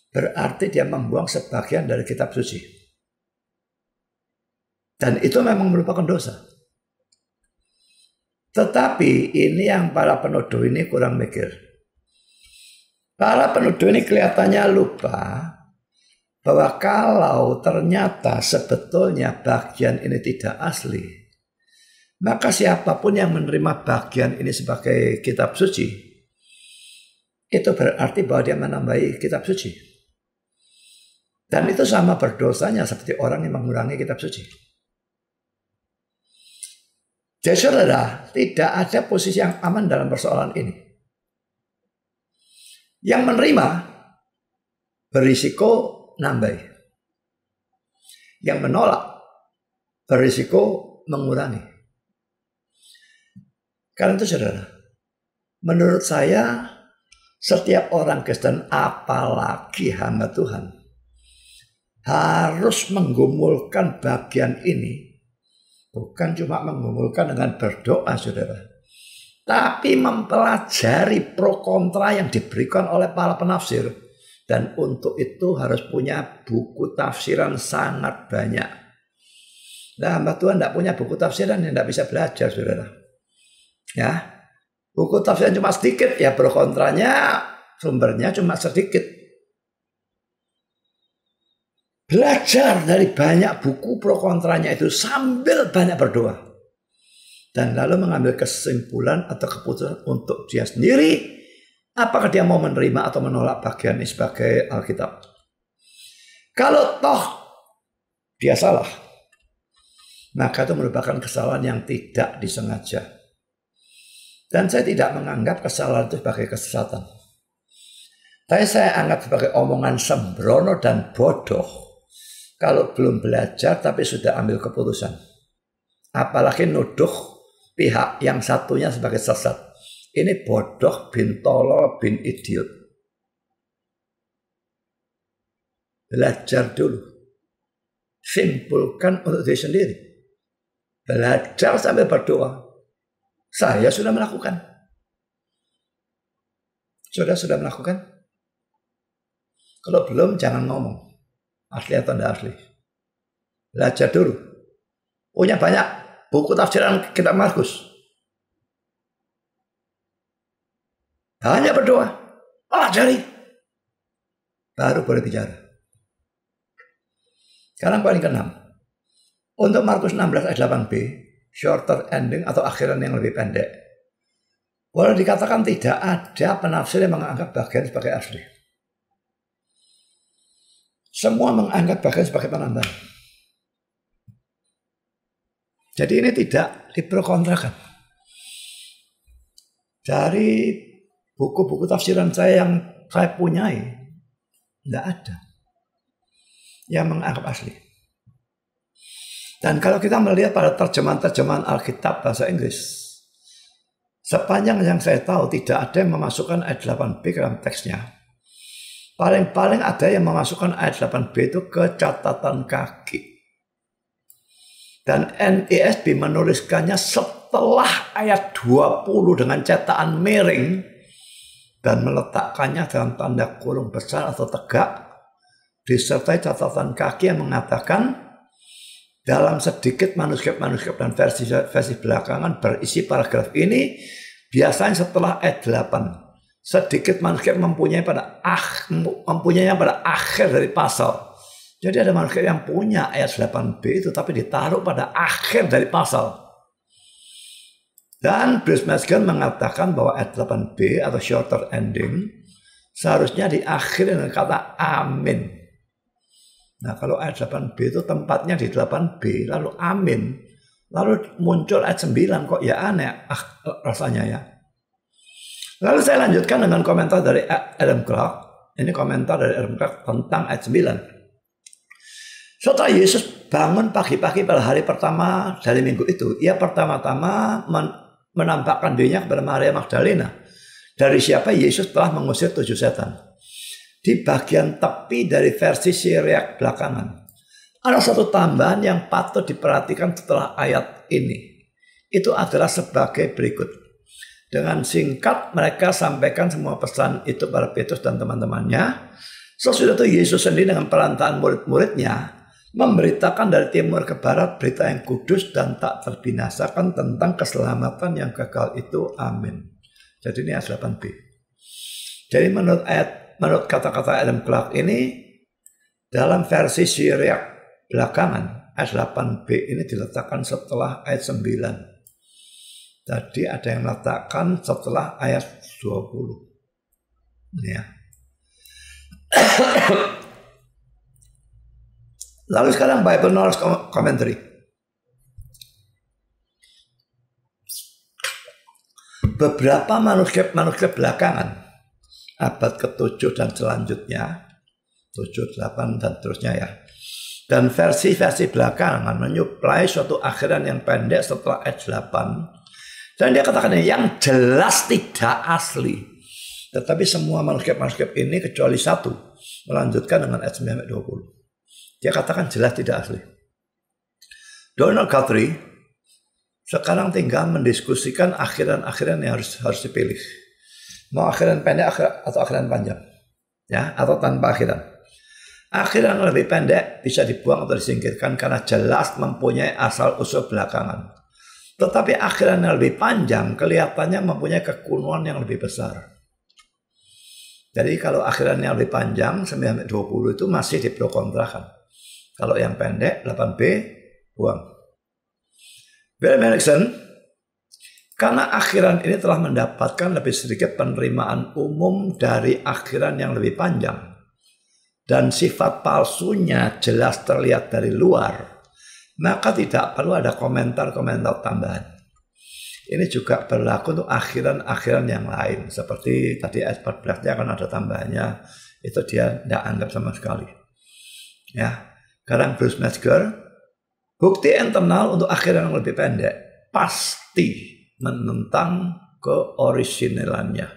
berarti dia membuang sebagian dari kitab suci. Dan itu memang merupakan dosa. Tetapi ini yang para penuduh ini kurang mikir. Para penuduh ini kelihatannya lupa bahwa kalau ternyata sebetulnya bagian ini tidak asli, maka siapapun yang menerima bagian ini sebagai kitab suci, itu berarti bahwa dia menambahi kitab suci. Dan itu sama berdosanya seperti orang yang mengurangi kitab suci. Jadi saudara, tidak ada posisi yang aman dalam persoalan ini. Yang menerima berisiko nambah. Yang menolak berisiko mengurangi. Karena itu saudara, menurut saya setiap orang Kristen apalagi hamba Tuhan harus menggumulkan bagian ini. Bukan cuma menggumulkan dengan berdoa saudara, tapi mempelajari pro kontra yang diberikan oleh para penafsir. Dan untuk itu harus punya buku tafsiran sangat banyak. Nah, hamba Tuhan tidak punya buku tafsiran yang tidak bisa belajar saudara. Ya, buku tafsiran cuma sedikit ya, pro kontranya sumbernya cuma sedikit. Belajar dari banyak buku pro kontranya itu sambil banyak berdoa. Dan lalu mengambil kesimpulan atau keputusan untuk dia sendiri. Apakah dia mau menerima atau menolak bagian ini sebagai Alkitab. Kalau toh dia salah, maka itu merupakan kesalahan yang tidak disengaja. Dan saya tidak menganggap kesalahan itu sebagai kesesatan. Tapi saya anggap sebagai omongan sembrono dan bodoh. Kalau belum belajar tapi sudah ambil keputusan. Apalagi nuduh pihak yang satunya sebagai sesat. Ini bodoh bin tolol bin idiot. Belajar dulu. Simpulkan untuk diri sendiri. Belajar sambil berdoa. Saya sudah melakukan. Sudah melakukan? Kalau belum jangan ngomong. Asli atau tidak asli. Belajar dulu. Punya banyak buku tafsiran kitab Markus. Hanya berdoa. Pelajari. Baru boleh bicara. Sekarang poin ke-6. Untuk Markus 16 ayat 8b. Shorter ending atau akhiran yang lebih pendek. Boleh dikatakan tidak ada penafsir yang menganggap bagian sebagai asli. Semua menganggap bagian sebagai penambahan. Jadi ini tidak diperkontrakan. Dari buku-buku tafsiran saya yang saya punyai, tidak ada yang menganggap asli. Dan kalau kita melihat pada terjemahan-terjemahan Alkitab bahasa Inggris, sepanjang yang saya tahu tidak ada yang memasukkan ayat 8b ke dalam teksnya. Paling-paling ada yang memasukkan ayat 8b itu ke catatan kaki. Dan NISB menuliskannya setelah ayat 20 dengan cetakan miring. Dan meletakkannya dalam tanda kurung besar atau tegak. Disertai catatan kaki yang mengatakan dalam sedikit manuskrip-manuskrip dan versi belakangan berisi paragraf ini. Biasanya setelah ayat 8. Sedikit manuskrip mempunyai pada akhir dari pasal. Jadi ada manuskrip yang punya ayat 8b itu tapi ditaruh pada akhir dari pasal. Dan Bruce Metzger mengatakan bahwa ayat 8b atau shorter ending seharusnya diakhiri dengan kata amin. Nah kalau ayat 8b itu tempatnya di 8b lalu amin. Lalu muncul ayat 9 kok ya aneh rasanya ya. Lalu saya lanjutkan dengan komentar dari Adam Clarke. Ini komentar dari Adam Clarke tentang ayat 9. Setelah Yesus bangun pagi-pagi pada hari pertama dari minggu itu, ia pertama-tama menampakkan dirinya kepada Maria Magdalena. Dari siapa Yesus telah mengusir 7 setan. Di bagian tepi dari versi Syriak belakangan, ada satu tambahan yang patut diperhatikan setelah ayat ini. Itu adalah sebagai berikut. Dengan singkat mereka sampaikan semua pesan itu pada Petrus dan teman-temannya. Sesudah itu Yesus sendiri dengan perantaraan murid-muridnya memberitakan dari timur ke barat berita yang kudus dan tak terbinasakan tentang keselamatan yang kekal itu. Amin. Jadi ini ayat 8b. Jadi menurut kata-kata Adam Clarke ini, dalam versi Syriak belakangan ayat 8b ini diletakkan setelah ayat 9. Tadi ada yang meletakkan setelah ayat 20. Ya. Lalu sekarang Bible Knowledge Commentary. Beberapa manuskrip belakangan, abad ke-7 dan selanjutnya, 7, 8 dan terusnya ya. Dan versi-versi belakangan menyuplai suatu akhiran yang pendek setelah ayat 8. Dan dia katakan yang jelas tidak asli. Tetapi semua manuskrip ini kecuali satu melanjutkan dengan ayat 9-20. Dia katakan jelas tidak asli. Donald Guthrie sekarang tinggal mendiskusikan akhiran-akhiran yang harus dipilih. Mau akhiran pendek atau akhiran panjang, ya, atau tanpa akhiran. Akhiran yang lebih pendek bisa dibuang atau disingkirkan karena jelas mempunyai asal-usul belakangan. Tetapi akhiran yang lebih panjang kelihatannya mempunyai kekunuhan yang lebih besar. Jadi kalau akhiran yang lebih panjang 9-20 itu masih diprokontrakan. Kalau yang pendek 8b buang. William Erickson, karena akhiran ini telah mendapatkan lebih sedikit penerimaan umum dari akhiran yang lebih panjang dan sifat palsunya jelas terlihat dari luar, maka tidak perlu ada komentar-komentar tambahan. Ini juga berlaku untuk akhiran-akhiran yang lain. Seperti tadi ayat 14-nya kan ada tambahannya. Itu dia tidak anggap sama sekali. Ya. Sekarang Bruce Metzger, bukti internal untuk akhiran yang lebih pendek pasti menentang keoriginalannya.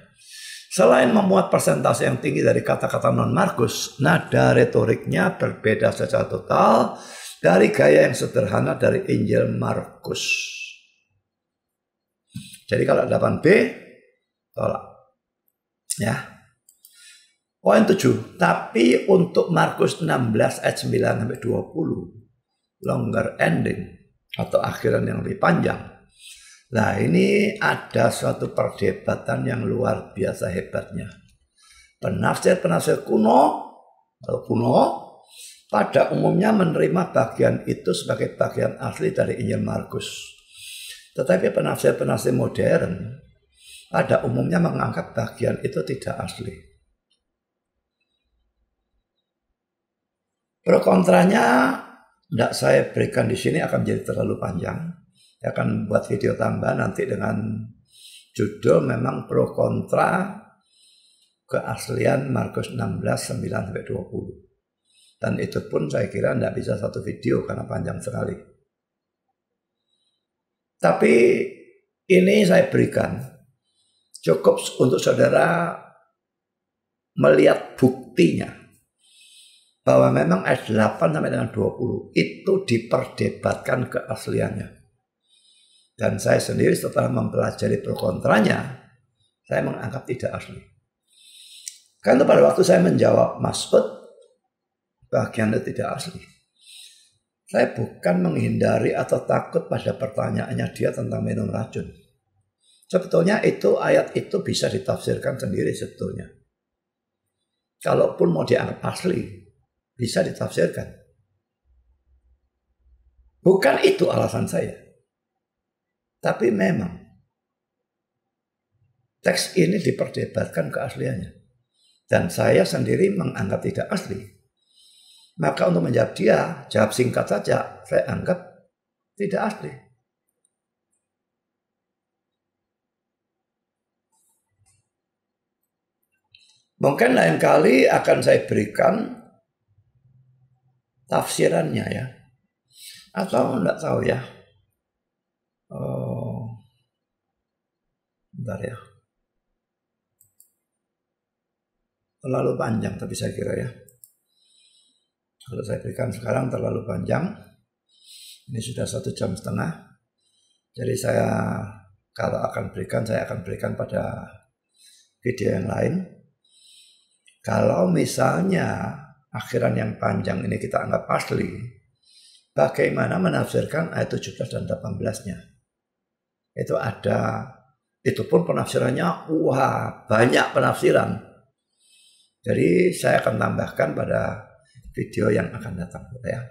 Selain memuat persentase yang tinggi dari kata-kata non-Markus, nada retoriknya berbeda secara total dari gaya yang sederhana dari Injil Markus. Jadi kalau 8b, tolak. Ya. Poin 7, tapi untuk Markus 16 ayat 9-20, longer ending atau akhiran yang lebih panjang. Nah ini ada suatu perdebatan yang luar biasa hebatnya. Penafsir-penafsir kuno pada umumnya menerima bagian itu sebagai bagian asli dari Injil Markus. Tetapi penafsir-penafsir modern pada umumnya menganggap bagian itu tidak asli. Pro kontranya tidak saya berikan di sini, akan menjadi terlalu panjang. Saya akan buat video tambahan nanti dengan judul memang pro kontra keaslian Markus 16 9-20. Dan itu pun saya kira tidak bisa satu video karena panjang sekali. Tapi ini saya berikan cukup untuk saudara melihat buktinya. Bahwa memang ayat 8-20 itu diperdebatkan keasliannya. Dan saya sendiri setelah mempelajari pro kontranya, saya menganggap tidak asli. Karena pada waktu saya menjawab Mas'ud, bagian itu tidak asli. Saya bukan menghindari atau takut pada pertanyaannya dia tentang minum racun. Sebetulnya itu ayat itu bisa ditafsirkan sendiri sebetulnya. Kalaupun mau dianggap asli, bisa ditafsirkan. Bukan itu alasan saya. Tapi memang teks ini diperdebatkan keasliannya. Dan saya sendiri menganggap tidak asli. Maka untuk menjawab dia, jawab singkat saja, saya anggap tidak asli. Mungkin lain kali akan saya berikan tafsirannya ya. Atau enggak tahu ya. Bentar ya. Terlalu panjang tapi saya kira ya. Kalau saya berikan sekarang terlalu panjang. Ini sudah 1,5 jam. Jadi kalau saya akan berikan pada video yang lain. Kalau misalnya akhiran yang panjang ini kita anggap asli, bagaimana menafsirkan ayat 17 dan 18-nya? Itu pun penafsirannya banyak penafsiran. Jadi saya akan tambahkan pada video yang akan datang ya.